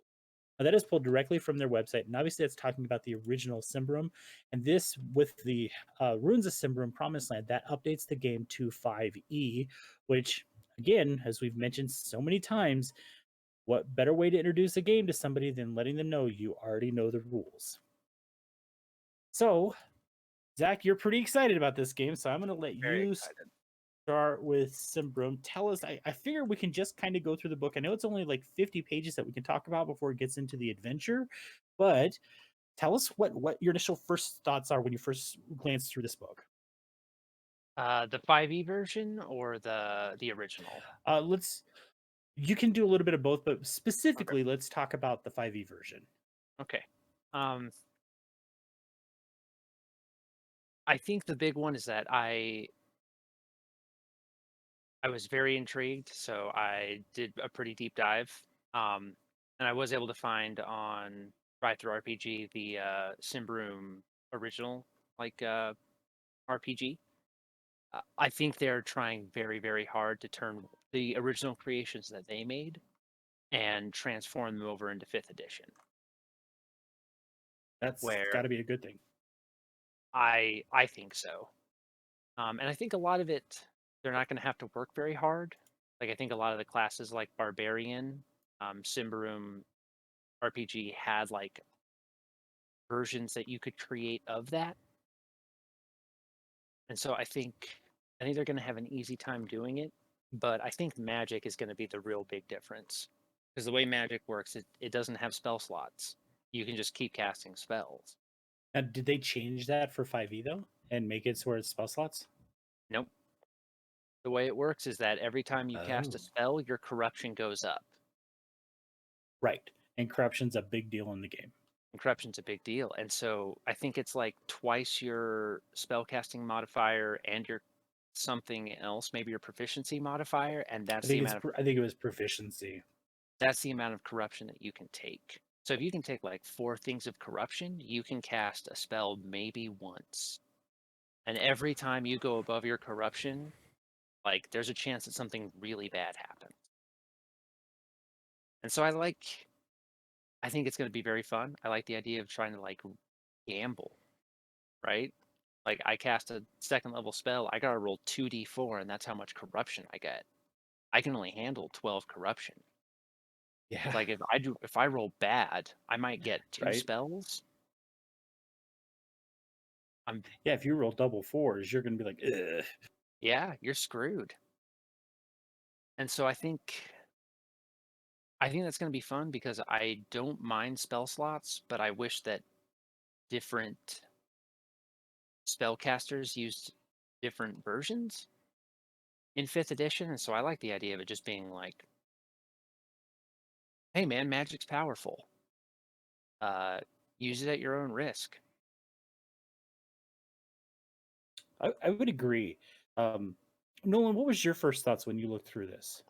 That is pulled directly from their website, and obviously it's talking about the original Sybaroum. And this, with the Ruins of Sybaroum Promised Land, that updates the game to 5e, which, again, as we've mentioned so many times, what better way to introduce a game to somebody than letting them know you already know the rules? So, Zach, you're pretty excited about this game, so I'm going to let Very you excited. start with Sybaroum. Tell us, I figure we can just kind of go through the book. I know it's only like 50 pages that we can talk about before it gets into the adventure, but tell us what your initial first thoughts are when you first glance through this book. The 5e version or the original? Let's You can do a little bit of both, but Okay. specifically, let's talk about the 5e version. Okay. Um, I think the big one is that I was very intrigued, so I did a pretty deep dive, and I was able to find on Drive Through RPG the Symbroom original like RPG. I think they're trying very, very hard to turn the original creations that they made and transform them over into fifth edition, That's got where to be a good thing. I think so. And I think a lot of it they're not going to have to work very hard. Like I think a lot of the classes like Barbarian, Symbaroum RPG had like versions that you could create of that. And so I think they're going to have an easy time doing it, but I think magic is going to be the real big difference. Because the way magic works, it doesn't have spell slots. You can just keep casting spells. Now, did they change that for 5e though, and make it so it's spell slots? Nope. The way it works is that every time you cast a Oh, spell, your corruption goes up. right. And corruption's a big deal in the game. And corruption's a big deal. And so I think it's like twice your spellcasting modifier and your something else, maybe your proficiency modifier, and I think it was proficiency. that's the amount of corruption that you can take. So if you can take like 4 things of corruption, you can cast a spell maybe once. And every time you go above your corruption, like there's a chance that something really bad happens. And so I think it's going to be very fun. I like the idea of trying to like gamble, right? Like I cast a second level spell, I got to roll 2d4 and that's how much corruption I get. I can only handle 12 corruption. Yeah, Like if I roll bad, I might get 2 right. spells. I'm Yeah, if you roll double fours, you're going to be like, ugh. Yeah, you're screwed. And so I think that's going to be fun because I don't mind spell slots, but I wish that different spellcasters used different versions in 5th edition. And so I like the idea of it just being like, hey man, magic's powerful. Uh, use it at your own risk. I would agree. Um, Nolan, what was your first thoughts when you looked through this?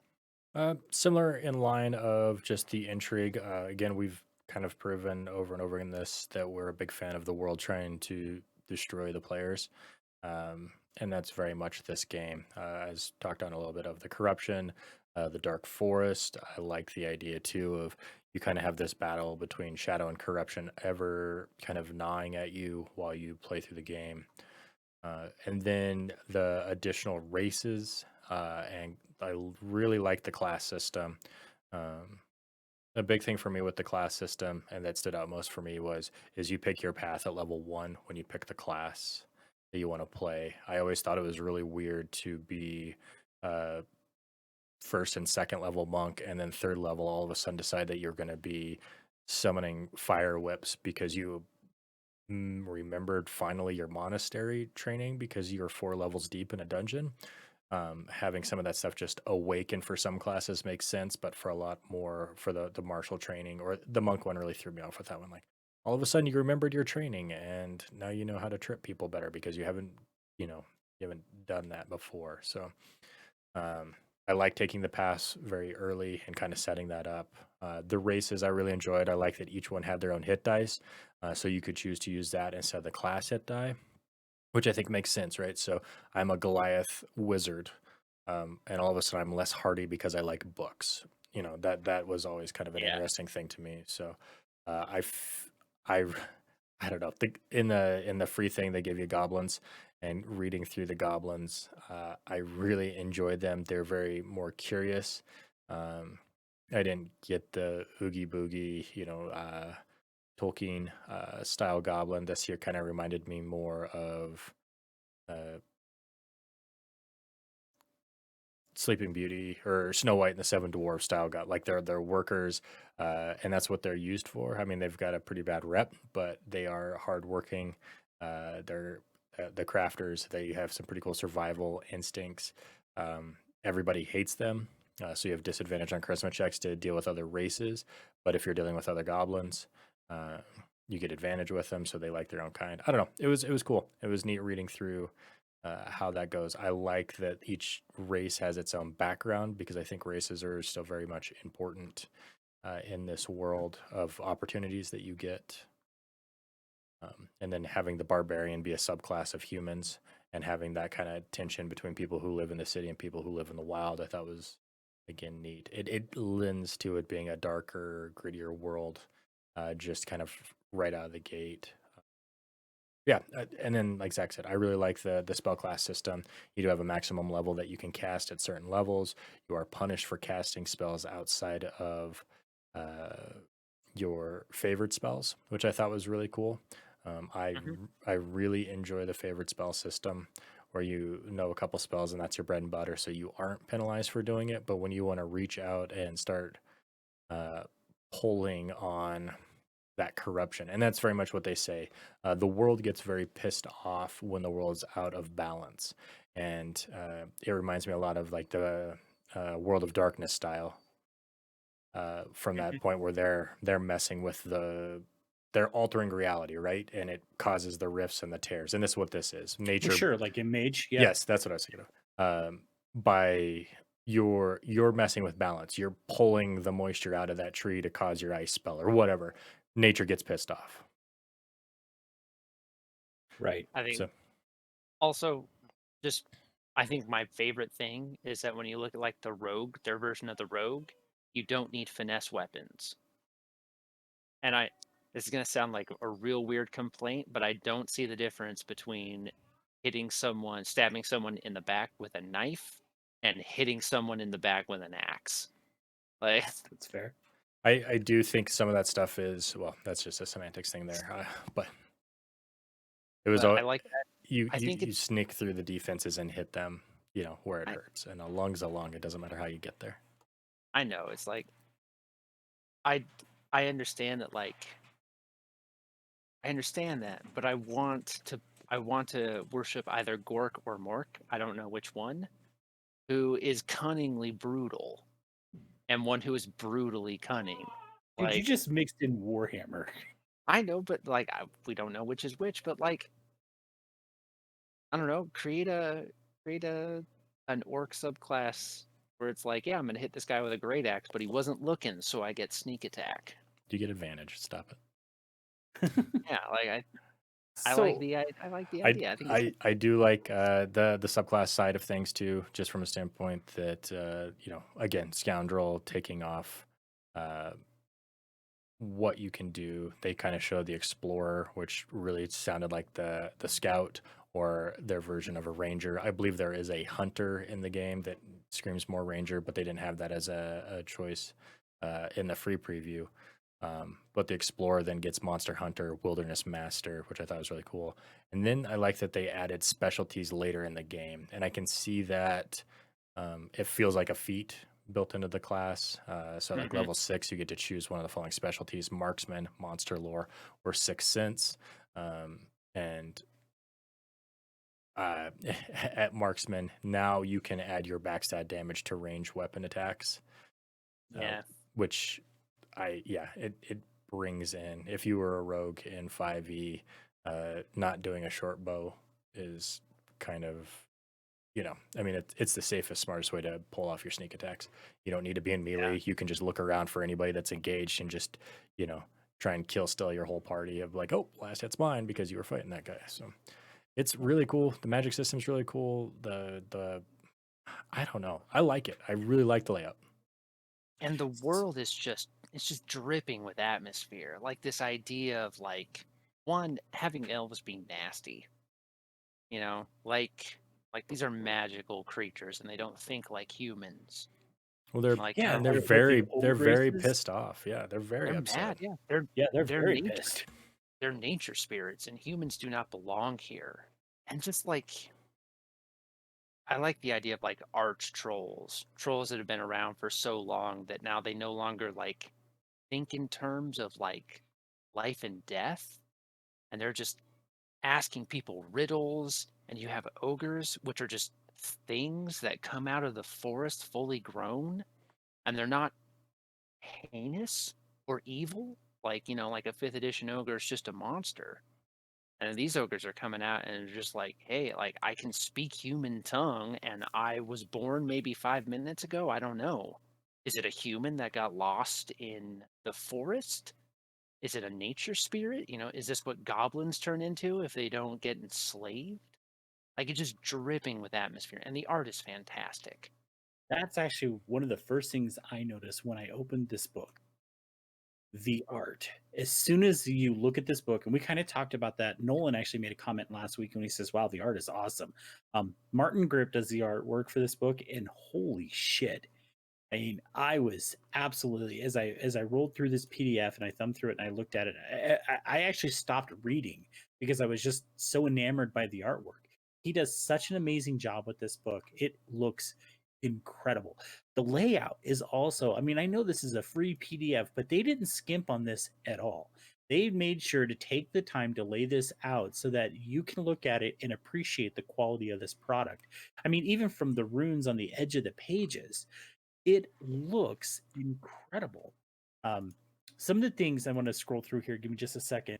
Similar in line of just the intrigue. Again, we've kind of proven over and over in this that we're a big fan of the world trying to destroy the players. And that's very much this game. As talked on a little bit of the corruption, the dark forest. I like the idea too of you kind of have this battle between shadow and corruption ever kind of gnawing at you while you play through the game. And then the additional races, and really like the class system. Um, a big thing for me with the class system, and that stood out most for me, is you pick your path at level 1 when you pick the class that you want to play. I always thought it was really weird to be uh, first and second level monk, and then third level all of a sudden decide that you're going to be summoning fire whips because you remembered finally your monastery training because you were 4 levels deep in a dungeon. Having some of that stuff just awaken for some classes makes sense, but for a lot more, for the martial training or the monk one really threw me off with that one. Like all of a sudden you remembered your training and now you know how to trip people better because you know, you haven't done that before. So um, I like taking the pass very early and kind of setting that up. The races I really enjoyed. I like that each one had their own hit dice, so you could choose to use that instead of the class hit die, which I think makes sense, right? So I'm a Goliath wizard, and all of a sudden I'm less hardy because I like books. that was always kind of an Yeah. interesting thing to me. So I I don't know. In the free thing they give you goblins, and reading through the goblins, I really enjoyed them. They're very more curious. Um, I didn't get the oogie boogie, Tolkien style goblin. This here kind of reminded me more of uh, Sleeping Beauty or Snow White and the Seven Dwarfs style god. Like they're workers, and that's what they're used for. I mean, they've got a pretty bad rep, but they are hardworking. They're the crafters. They have some pretty cool survival instincts. Everybody hates them, so you have disadvantage on charisma checks to deal with other races. But if you're dealing with other goblins, uh, you get advantage with them, so they like their own kind. I don't know. It was cool. It was neat reading through how that goes. I like that each race has its own background because I think races are still very much important in this world of opportunities that you get. And then having the barbarian be a subclass of humans and having that kind of tension between people who live in the city and people who live in the wild, I thought was, again, neat. It lends to it being a darker, grittier world, just kind of right out of the gate. Yeah, and then like Zach said, I really like the spell class system. You do have a maximum level that you can cast at certain levels. You are punished for casting spells outside of uh, your favorite spells, which I thought was really cool. Mhm. I really enjoy the favorite spell system, where you know a couple spells and that's your bread and butter, so you aren't penalized for doing it. But when you want to reach out and start uh, pulling on that corruption. And that's very much what they say. The world gets very pissed off when the world's out of balance. And it reminds me a lot of like the World of Darkness style, from that Mhm. point where they're messing with they're altering reality, right? And it causes the rifts and the tears. And this is what this is. For Nature. sure, like in Mage. Yeah. Yes, that's what I was thinking of. By you're messing with balance. You're pulling the moisture out of that tree to cause your ice spell or whatever. Nature gets pissed off. Right. I think So also just I think my favorite thing is that when you look at like the rogue, their version of the rogue, you don't need finesse weapons. And this is gonna sound like a real weird complaint, but I don't see the difference between stabbing someone in the back with a knife and hitting someone in the back with an axe. Like, That's fair. I do think some of that stuff is, well, that's just a semantics thing there. But it was but all I like that. you I you think you it's sneak through the defenses and hit them, where it I hurts. And a lung's a lung. It doesn't matter how you get there. I know it's like I I understand that like I understand that, but I want to worship either Gork or Mork. I don't know which one, who is cunningly brutal and one who is brutally cunning. Dude, you Like just mixed in Warhammer. I know, but like we don't know which is which. But like I don't know, create a an orc subclass where it's like, yeah, I'm gonna hit this guy with a great axe, but he wasn't looking, so I get sneak attack. You get advantage. Stop it. Yeah, like I like So, I like the I idea. I think it's I do like the subclass side of things too, just from a standpoint that again, scoundrel taking off uh, what you can do. They kind of showed the explorer, which really sounded like the scout or their version of a ranger. I believe there is a hunter in the game that screams more ranger, but they didn't have that as a choice in the free preview. But the explorer then gets monster hunter, wilderness master, which I thought was really cool. And then I like that they added specialties later in the game, and I can see that it feels like a feat built into the class. So like Mhm. level 6, you get to choose one of the following specialties: marksman, monster lore, or sixth sense. And at marksman, now you can add your backstab damage to range weapon attacks, uh, Yeah. which it brings in. If you were a rogue in 5e, not doing a short bow is kind of, I mean, it's the safest, smartest way to pull off your sneak attacks. You don't need to be in Yeah. melee. You can just look around for anybody that's engaged and just, you know, try and kill still your whole party of like, oh, last hit's mine because you were fighting that guy. So it's really cool. The magic system's really cool. The I don't know. I like it. I really like the layout. And the world is it's just dripping with atmosphere. Like this idea of like one having elves being nasty, you know, like these are magical creatures and they don't think like humans. Well, they're Like Yeah, and they're with the they're old very races. pissed off. Yeah, they're very they're upset. mad, yeah. They're They're very nature pissed. they're nature spirits and humans do not belong here. And just like I like the idea of like arch trolls, trolls that have been around for so long that now they no longer like think in terms of like life and death, and they're just asking people riddles. And you have ogres, which are just things that come out of the forest fully grown, and they're not heinous or evil. Like, you know, like a fifth edition ogre is just a monster. And these ogres are coming out and they're just like, hey, like I can speak human tongue and I was born maybe 5 minutes ago. I don't know. Is it a human that got lost in the forest? Is it a nature spirit? You know, is this what goblins turn into if they don't get enslaved? Like it's just dripping with atmosphere. And the art is fantastic. That's actually one of the first things I noticed when I opened this book. The art. As soon as you look at this book, and we kind of talked about that. Nolan actually made a comment last week when he says, "Wow, the art is awesome." Martin Grip does the artwork for this book, and holy shit! I mean, I was absolutely as I rolled through this PDF and I thumbed through it and I looked at it. I actually stopped reading because I was just so enamored by the artwork. He does such an amazing job with this book. It looks incredible. The layout is also, I mean, I know this is a free PDF, but they didn't skimp on this at all. They made sure to take the time to lay this out so that you can look at it and appreciate the quality of this product. I mean, even from the runes on the edge of the pages, it looks incredible. Um, some of the things I want to scroll through here. Give me just a second.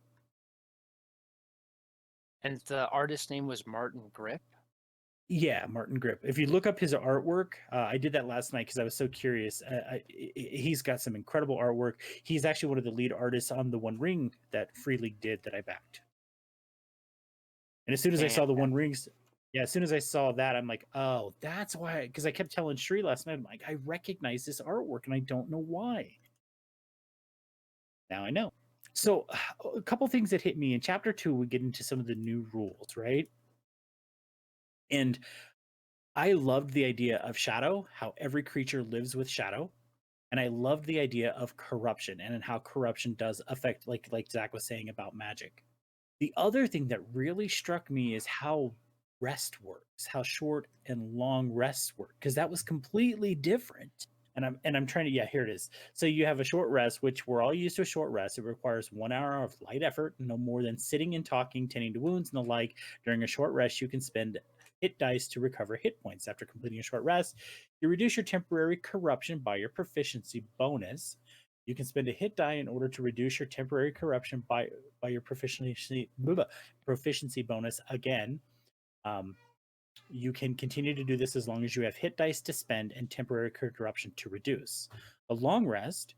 And the artist's name was Martin Grip. Yeah, Martin Grip. If you look up his artwork, I did that last night because I was so curious. He's got some incredible artwork. He's actually one of the lead artists on the One Ring that Free League did that I backed. And as soon as I saw the One Rings, yeah, as soon as I saw that, I'm like, oh, that's why. Because I kept telling Shree last night, I'm like, I recognize this artwork and I don't know why. Now I know. So, a couple things that hit me in chapter 2, we get into some of the new rules, right? And I loved the idea of shadow, how every creature lives with shadow. And I loved the idea of corruption and how corruption does affect, like Zach was saying about magic. The other thing that really struck me is how rest works, how short and long rests work, because that was completely different. And I'm trying to, yeah, here it is. So you have a short rest, which we're all used to a short rest. It requires 1 hour of light effort, no more than sitting and talking, tending to wounds and the like. During a short rest, you can spend hit dice to recover hit points. After completing a short rest, you reduce your temporary corruption by your proficiency bonus. You can spend a hit die in order to reduce your temporary corruption by your proficiency bonus again. You can continue to do this as long as you have hit dice to spend and temporary corruption to reduce. A long rest,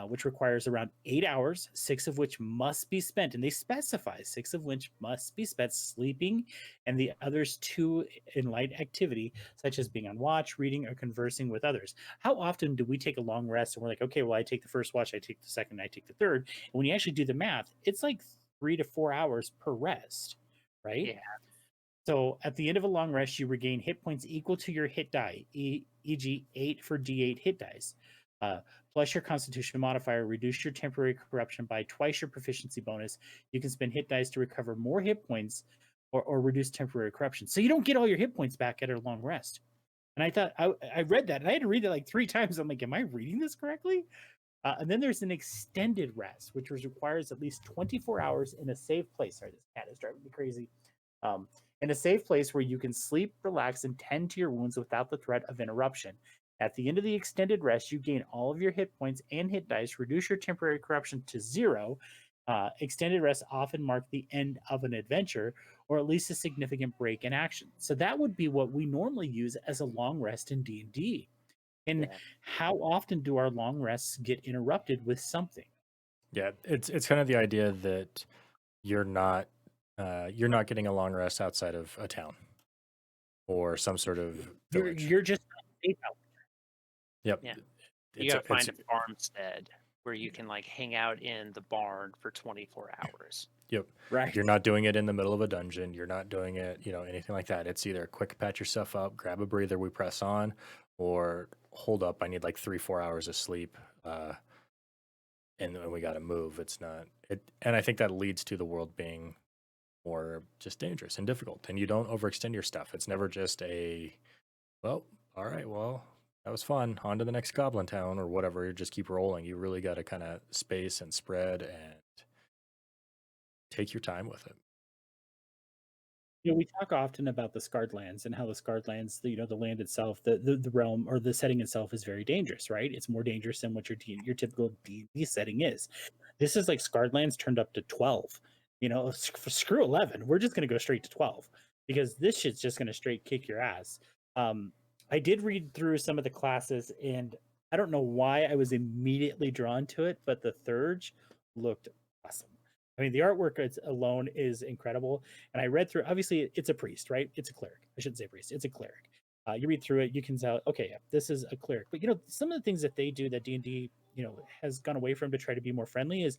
which requires around 8 hours, 6 of which must be spent, and they specify 6 of which must be spent sleeping, and the others 2 in light activity, such as being on watch, reading, or conversing with others. How often do we take a long rest and we're like, okay, well, I take the first watch, I take the second, I take the third. And when you actually do the math, it's like 3 to 4 hours per rest, right? Yeah. So at the end of a long rest, you regain hit points equal to your hit die, e.g., 8 for d8 hit dice. Plus your constitution modifier, reduce your temporary corruption by twice your proficiency bonus. You can spend hit dice to recover more hit points or reduce temporary corruption. So you don't get all your hit points back at a long rest. And I thought, I read that, and I had to read it like 3 times. I'm like, am I reading this correctly? And then there's an extended rest, which requires at least 24 hours in a safe place. Sorry, this cat is driving me crazy. In a safe place where you can sleep, relax, and tend to your wounds without the threat of interruption. At the end of the extended rest, you gain all of your hit points and hit dice, reduce your temporary corruption to 0. Extended rests often mark the end of an adventure, or at least a significant break in action. So that would be what we normally use as a long rest in D&D. And how often do our long rests get interrupted with something? Yeah, it's kind of the idea that you're not getting a long rest outside of a town or some sort of village. You're just safe out. Yep. Yeah. You it's gotta it's find a farmstead where you can like hang out in the barn for 24 hours. yep. Right. You're not doing it in the middle of a dungeon. You're not doing it, anything like that. It's either quick patch yourself up, grab a breather, we press on, or hold up. I need like 3-4 hours of sleep, and we got to move. It's not it, and I think that leads to the world being more just dangerous and difficult. And you don't overextend your stuff. It's never just well, all right, well, that was fun. On to the next goblin town or whatever. You just keep rolling. You really got to kind of space and spread and take your time with it. We talk often about the Scarred Lands and how the Scarred Lands, the land itself, the realm or the setting itself is very dangerous, right? It's more dangerous than what your typical D&D setting is. This is like Scarred Lands turned up to 12. Screw 11. We're just going to go straight to 12 because this shit's just going to straight kick your ass. Um, I did read through some of the classes, and I don't know why I was immediately drawn to it, but the Thurge looked awesome. I mean, the artwork alone is incredible. And I read through, obviously, it's a priest, right? It's a cleric. I shouldn't say priest, it's a cleric. You read through it, you can tell, okay, yeah, this is a cleric. But, some of the things that they do that D&D, has gone away from to try to be more friendly is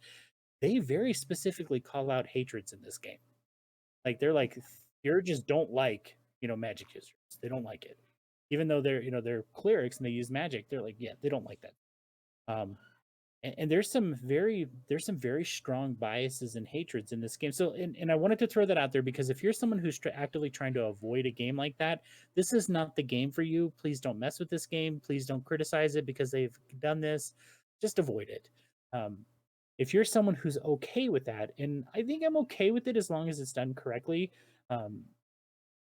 they very specifically call out hatreds in this game. Like, they're like, you just don't like, magic users. They don't like it. Even though they're clerics and they use magic, they're like, yeah, they don't like that. And there's some very strong biases and hatreds in this game. So, and I wanted to throw that out there because if you're someone who's actively trying to avoid a game like that, this is not the game for you. Please don't mess with this game. Please don't criticize it because they've done this. Just avoid it. Um, if you're someone who's okay with that, and I think I'm okay with it as long as it's done correctly, um,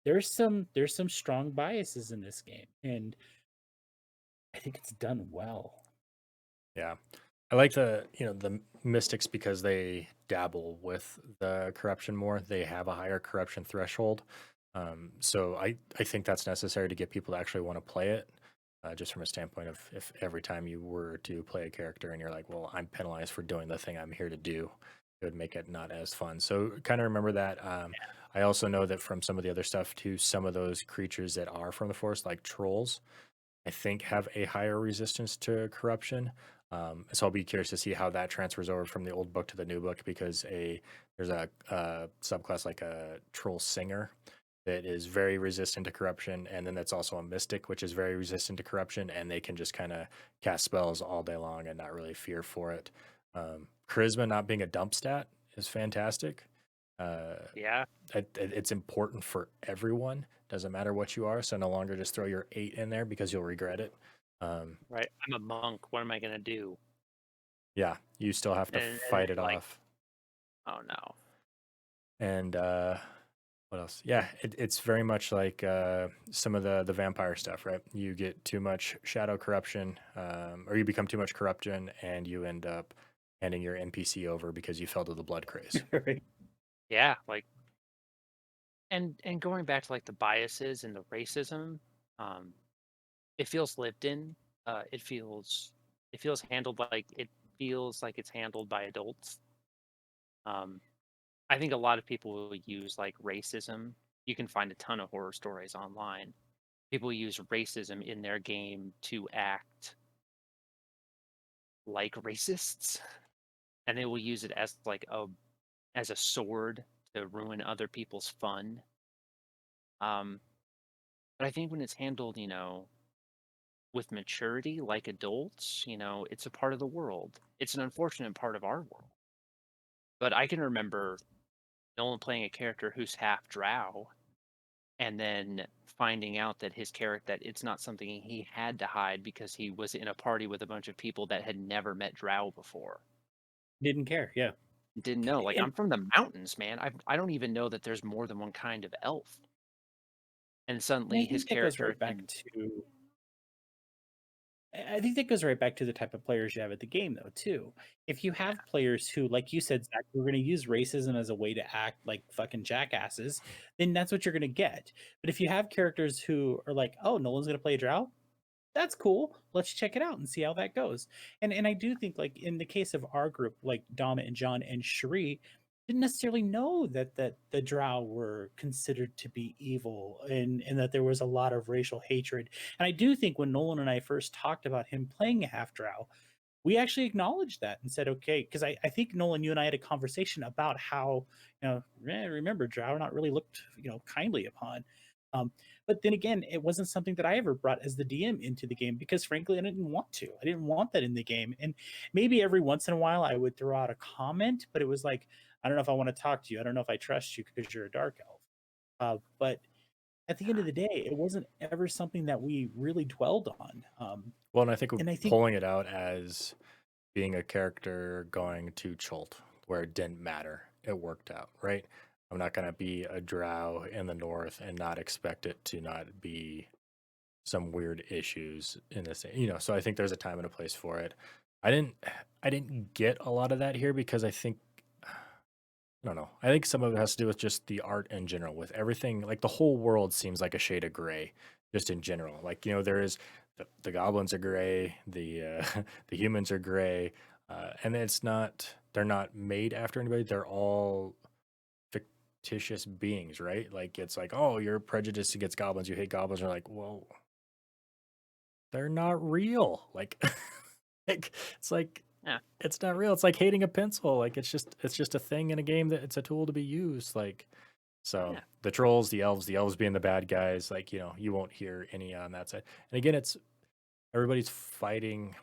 there's some strong biases in this game, and I think it's done well. Yeah. I like the mystics because they dabble with the corruption more. They have a higher corruption threshold. So I think that's necessary to get people to actually want to play it. Just from a standpoint of if every time you were to play a character and you're like, well, I'm penalized for doing the thing I'm here to do, it would make it not as fun. So kind of remember that. I also know that from some of the other stuff too, some of those creatures that are from the forest, like trolls, I think have a higher resistance to corruption. So I'll be curious to see how that transfers over from the old book to the new book because there's a subclass like a troll singer that is very resistant to corruption, and then that's also a mystic which is very resistant to corruption, and they can just kind of cast spells all day long and not really fear for it. Charisma not being a dump stat is fantastic. Yeah, It's important for everyone. Doesn't matter what you are. So no longer just throw your 8 in there because you'll regret it. right. I'm a monk. What am I gonna do? Yeah, you still have to And fight it like, off. oh no. And what else? Yeah, it's very much like some of the vampire stuff, right? You get too much shadow corruption, or you become too much corruption, and you end up handing your NPC over because you fell to the blood craze. Right. Yeah, like, and going back to like the biases and the racism, um, it feels lived in. It feels handled like it's handled by adults. Um, I think a lot of people will use like racism. You can find a ton of horror stories online. People use racism in their game to act like racists, and they will use it as like a sword to ruin other people's fun. Um, but I think when it's handled, with maturity, like adults, it's a part of the world. It's an unfortunate part of our world. But I can remember Nolan playing a character who's half drow and then finding out that his character that it's not something he had to hide because he was in a party with a bunch of people that had never met drow before. Didn't care. Yeah. Didn't know. Like, And I'm from the mountains, man. I don't even know that there's more than one kind of elf. And And I suddenly his think that goes character right back can, to I think that goes right back to the type of players you have at the game, though, too. If you have players who, like you said, Zach, we're going to use racism as a way to act like fucking jackasses, then that's what you're going to get. But if you have characters who are like, oh, no one's going to play a drow, that's cool. Let's check it out and see how that goes. And I do think, like in the case of our group, like Dom and John and Cherie, didn't necessarily know that the drow were considered to be evil, and that there was a lot of racial hatred. And I do think when Nolan and I first talked about him playing a half drow, we actually acknowledged that and said, okay, because I think Nolan, you and I had a conversation about how, remember, drow are not really looked, kindly upon. Um, but then again, it wasn't something that I ever brought as the DM into the game because frankly, I didn't want to. I didn't want that in the game. And maybe every once in a while I would throw out a comment, but it was like, I don't know if I want to talk to you. I don't know if I trust you because you're a dark elf. But at the end of the day, it wasn't ever something that we really dwelled on. Well, and I think And I think pulling it out as being a character going to Chult, where it didn't matter, it worked out, right? I'm not gonna be a drow in the north and not expect it to not be some weird issues in this, so I think there's a time and a place for it. I didn't I didn't get a lot of that here because I think I don't know. I think some of it has to do with just the art in general, with everything. Like the whole world seems like a shade of gray, just in general. Like there is the goblins are gray, the the humans are gray, and it's not. They're not made after anybody. They're all fictitious beings, right? Like it's like, oh, you're prejudiced against goblins. You hate goblins. You're like, well, they're not real. Like, like it's like Yeah. it's not real. It's like hating a pencil. Like it's just a thing in a game that it's a tool to be used. Like so Yeah. the trolls, the elves being the bad guys, like you won't hear any on that side. And again, it's everybody's fighting.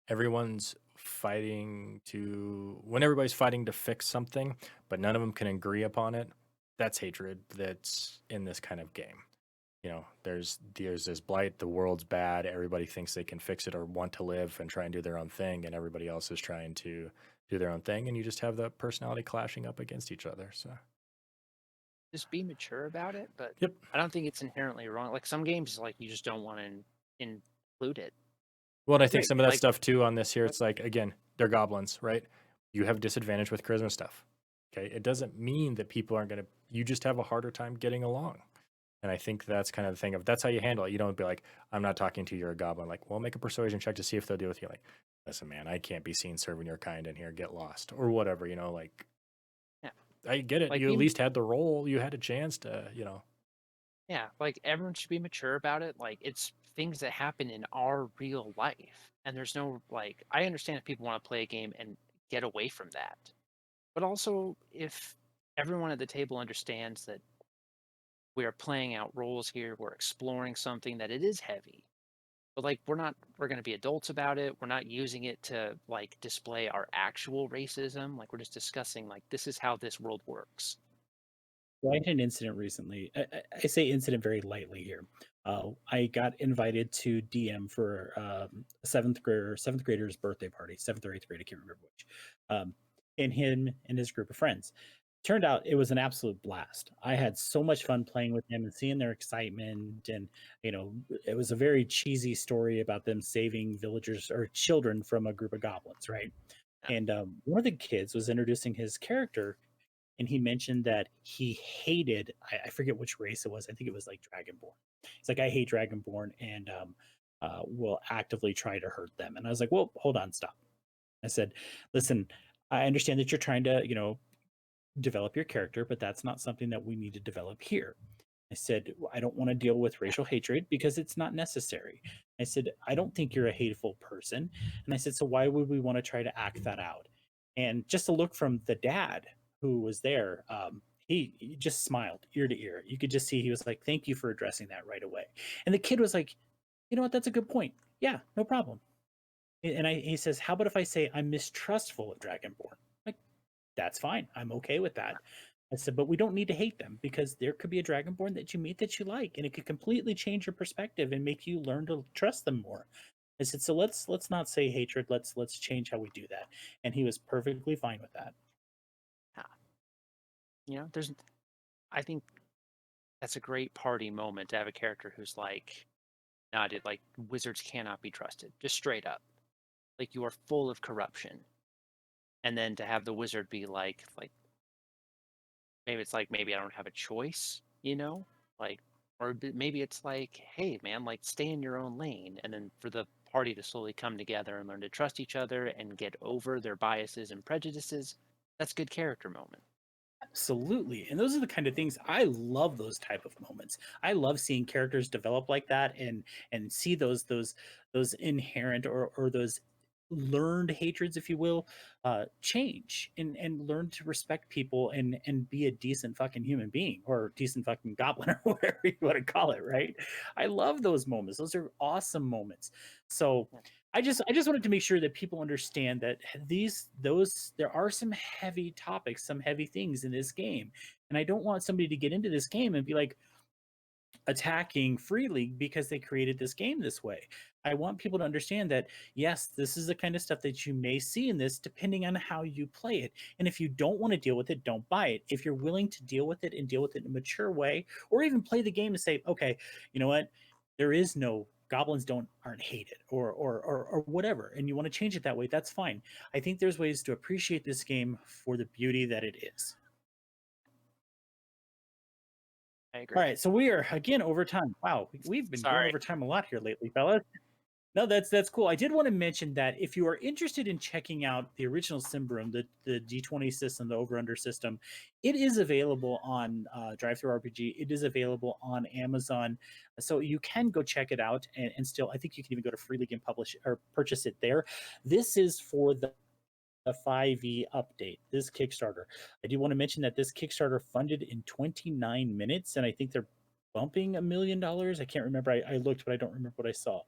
Everyone's fighting to when everybody's fighting to fix something, but none of them can agree upon it. That's hatred. That's in this kind of game. There's this blight, the world's bad, everybody thinks they can fix it or want to live and try and do their own thing, and everybody else is trying to do their own thing, and you just have the personality clashing up against each other. So Just be mature about it, but yep. I don't think it's inherently wrong. Like some games, like you just don't want to include it. Well, and I think right, some of that Like, stuff too on this here, it's like again, they're goblins, right? You have disadvantage with charisma stuff. Okay. It doesn't mean that people aren't gonna you just have a harder time getting along. And I think that's kind of the thing of that's how you handle it. You don't be like, I'm not talking to you, you're a goblin. Like, well, make a persuasion check to see if they'll deal with you. Like, listen, man, I can't be seen serving your kind in here. Get lost or whatever. Like, yeah, I get it. like You at least had the role. You had a chance to. yeah, like everyone should be mature about it. Like it's things that happen in our real life, and there's no like. I understand if people want to play a game and get away from that, but also if everyone at the table understands that we are playing out roles here, we're exploring something that it is heavy. But like we're going to be adults about it. We're not using it to like display our actual racism. Like we're just discussing like this is how this world works. well, I had an incident recently. I say incident very lightly here. I got invited to DM for a seventh grader's birthday party, seventh or eighth grade, I can't remember which. And him and his group of friends. Turned out it was an absolute blast. I had so much fun playing with them and seeing their excitement. And it was a very cheesy story about them saving villagers or children from a group of goblins, right? Yeah. And one of the kids was introducing his character, and he mentioned that he hated, I forget which race it was. I think it was like Dragonborn. He's like, I hate Dragonborn, and will actively try to hurt them. And I was like, well, hold on, stop. I said, listen, I understand that you're trying to, develop your character, but that's not something that we need to develop here. I said, I don't want to deal with racial hatred because it's not necessary. I said, I don't think you're a hateful person. And I said, so why would we want to try to act that out? And just a look from the dad who was there, he just smiled ear to ear. You could just see he was like, thank you for addressing that right away. And the kid was like, you know what? That's a good point. Yeah, no problem. And he says, how about if I say I'm mistrustful of Dragonborn? Like, that's fine. I'm okay with that. I said, but we don't need to hate them because there could be a Dragonborn that you meet that you like, and it could completely change your perspective and make you learn to trust them more. I said, so let's not say hatred. Let's change how we do that. And he was perfectly fine with that. There's I think that's a great party moment to have a character who's like, nah, dude, like wizards cannot be trusted. Just straight up. Like you are full of corruption. And then to have the wizard be like maybe it's like maybe I don't have a choice, Like or maybe it's like, hey man, like stay in your own lane. And then for the party to slowly come together and learn to trust each other and get over their biases and prejudices, That's good character moment. Absolutely. And those are the kind of things I love, those type of moments. I love seeing characters develop like that and see those inherent or those learned hatreds, if you will, change and learn to respect people and be a decent fucking human being or decent fucking goblin or whatever you want to call it, right? I love those moments. Those are awesome moments. So Yeah. I just wanted to make sure that people understand that those there are some heavy topics, some heavy things in this game. And I don't want somebody to get into this game and be like attacking Free League because they created this game this way. I want people to understand that yes, this is the kind of stuff that you may see in this depending on how you play it. And if you don't want to deal with it, don't buy it. If you're willing to deal with it and deal with it in a mature way, or even play the game and say, okay, you know what? There is no goblins aren't hated or whatever, and you want to change it that way, that's fine. I think there's ways to appreciate this game for the beauty that it is. I All agree. right, so we are again over time. Wow, we've been going Sorry. over time a lot here lately, fellas. No, that's cool. I did want to mention that if you are interested in checking out the original Sybaroum, the D20 system, the over under system, it is available on Drive Through RPG. It is available on Amazon, so you can go check it out. And still, I think you can even go to Free League and publish or purchase it there. This is for the 5e update, this Kickstarter. I do want to mention that this Kickstarter funded in 29 minutes, and I think they're bumping $1 million. I can't remember. I looked, but I don't remember what I saw.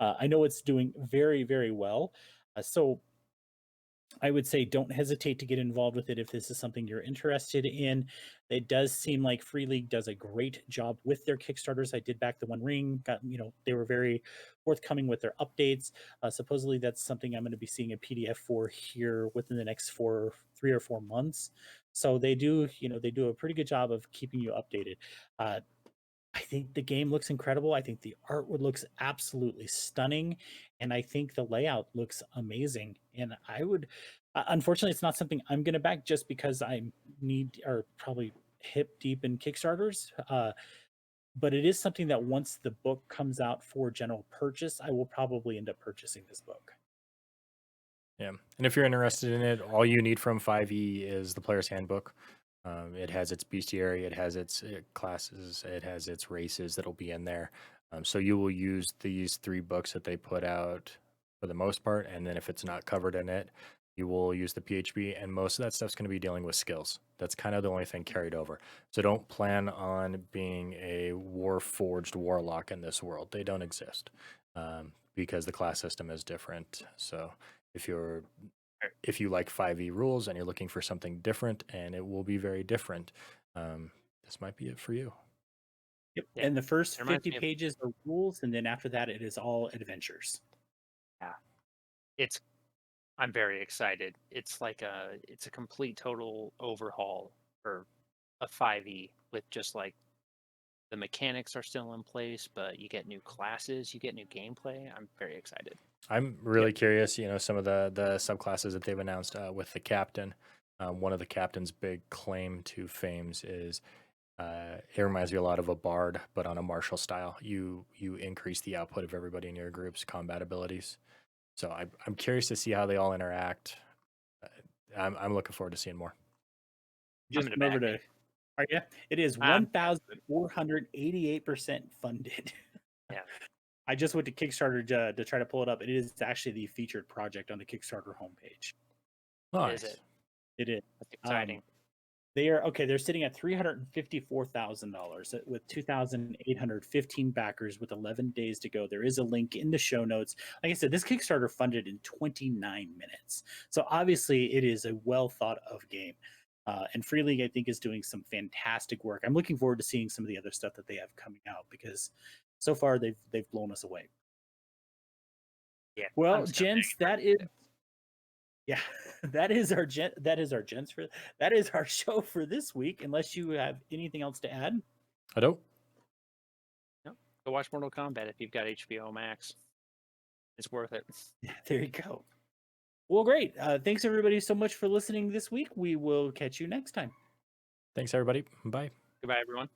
I know it's doing very, very well. So I would say don't hesitate to get involved with it if this is something you're interested in. It does seem like Free League does a great job with their Kickstarters. I did back the One Ring. They were very forthcoming with their updates. Supposedly, that's something I'm going to be seeing a PDF for here within the next 3 or 4 months. So they do a pretty good job of keeping you updated. I think the game looks incredible. I think the artwork looks absolutely stunning, and I think the layout looks amazing. And I would, unfortunately, it's not something I'm going to back just because I need or probably hip deep in Kickstarters. But it is something that once the book comes out for general purchase, I will probably end up purchasing this book. Yeah. And if you're interested in it, all you need from 5e is the player's handbook. It has its bestiary, it has its classes, it has its races that'll be in there. So you will use these 3 books that they put out for the most part. And then if it's not covered in it, you will use the PHB. And most of that stuff's going to be dealing with skills. That's kind of the only thing carried over. So don't plan on being a Warforged warlock in this world. They don't exist because the class system is different. So if you like 5e rules and you're looking for something different, and it will be very different, this might be it for you. Yep. Yeah. And the first It reminds 50 me of- pages are rules, and then after that, it is all adventures. I'm very excited. It's a complete total overhaul for a 5e with just like the mechanics are still in place, but you get new classes, you get new gameplay. I'm very excited. I'm really curious, some of the subclasses that they've announced with the captain. One of the captain's big claim to fames is it reminds me a lot of a bard, but on a martial style. You increase the output of everybody in your group's combat abilities. So I'm curious to see how they all interact. I'm looking forward to seeing more. Just gonna went over back to. Are you? It is I'm 1,488% funded. Yeah. I just went to Kickstarter to try to pull it up. It is actually the featured project on the Kickstarter homepage. Nice. Is it? It is. That's exciting. They are okay. They're sitting at $354,000 with 2,815 backers with 11 days to go. There is a link in the show notes. Like I said, this Kickstarter funded in 29 minutes. So obviously, it is a well thought of game. And Free League, I think, is doing some fantastic work. I'm looking forward to seeing some of the other stuff that they have coming out because so far they've blown us away. Yeah. Well, I'm so gents, excited. that is. Yeah, that is our show for this week. Unless you have anything else to add. I don't. No, go watch Mortal Kombat if you've got HBO Max. It's worth it. Yeah, there you go. Well, great. Thanks everybody so much for listening this week. We will catch you next time. Thanks, everybody. Bye. Goodbye, everyone.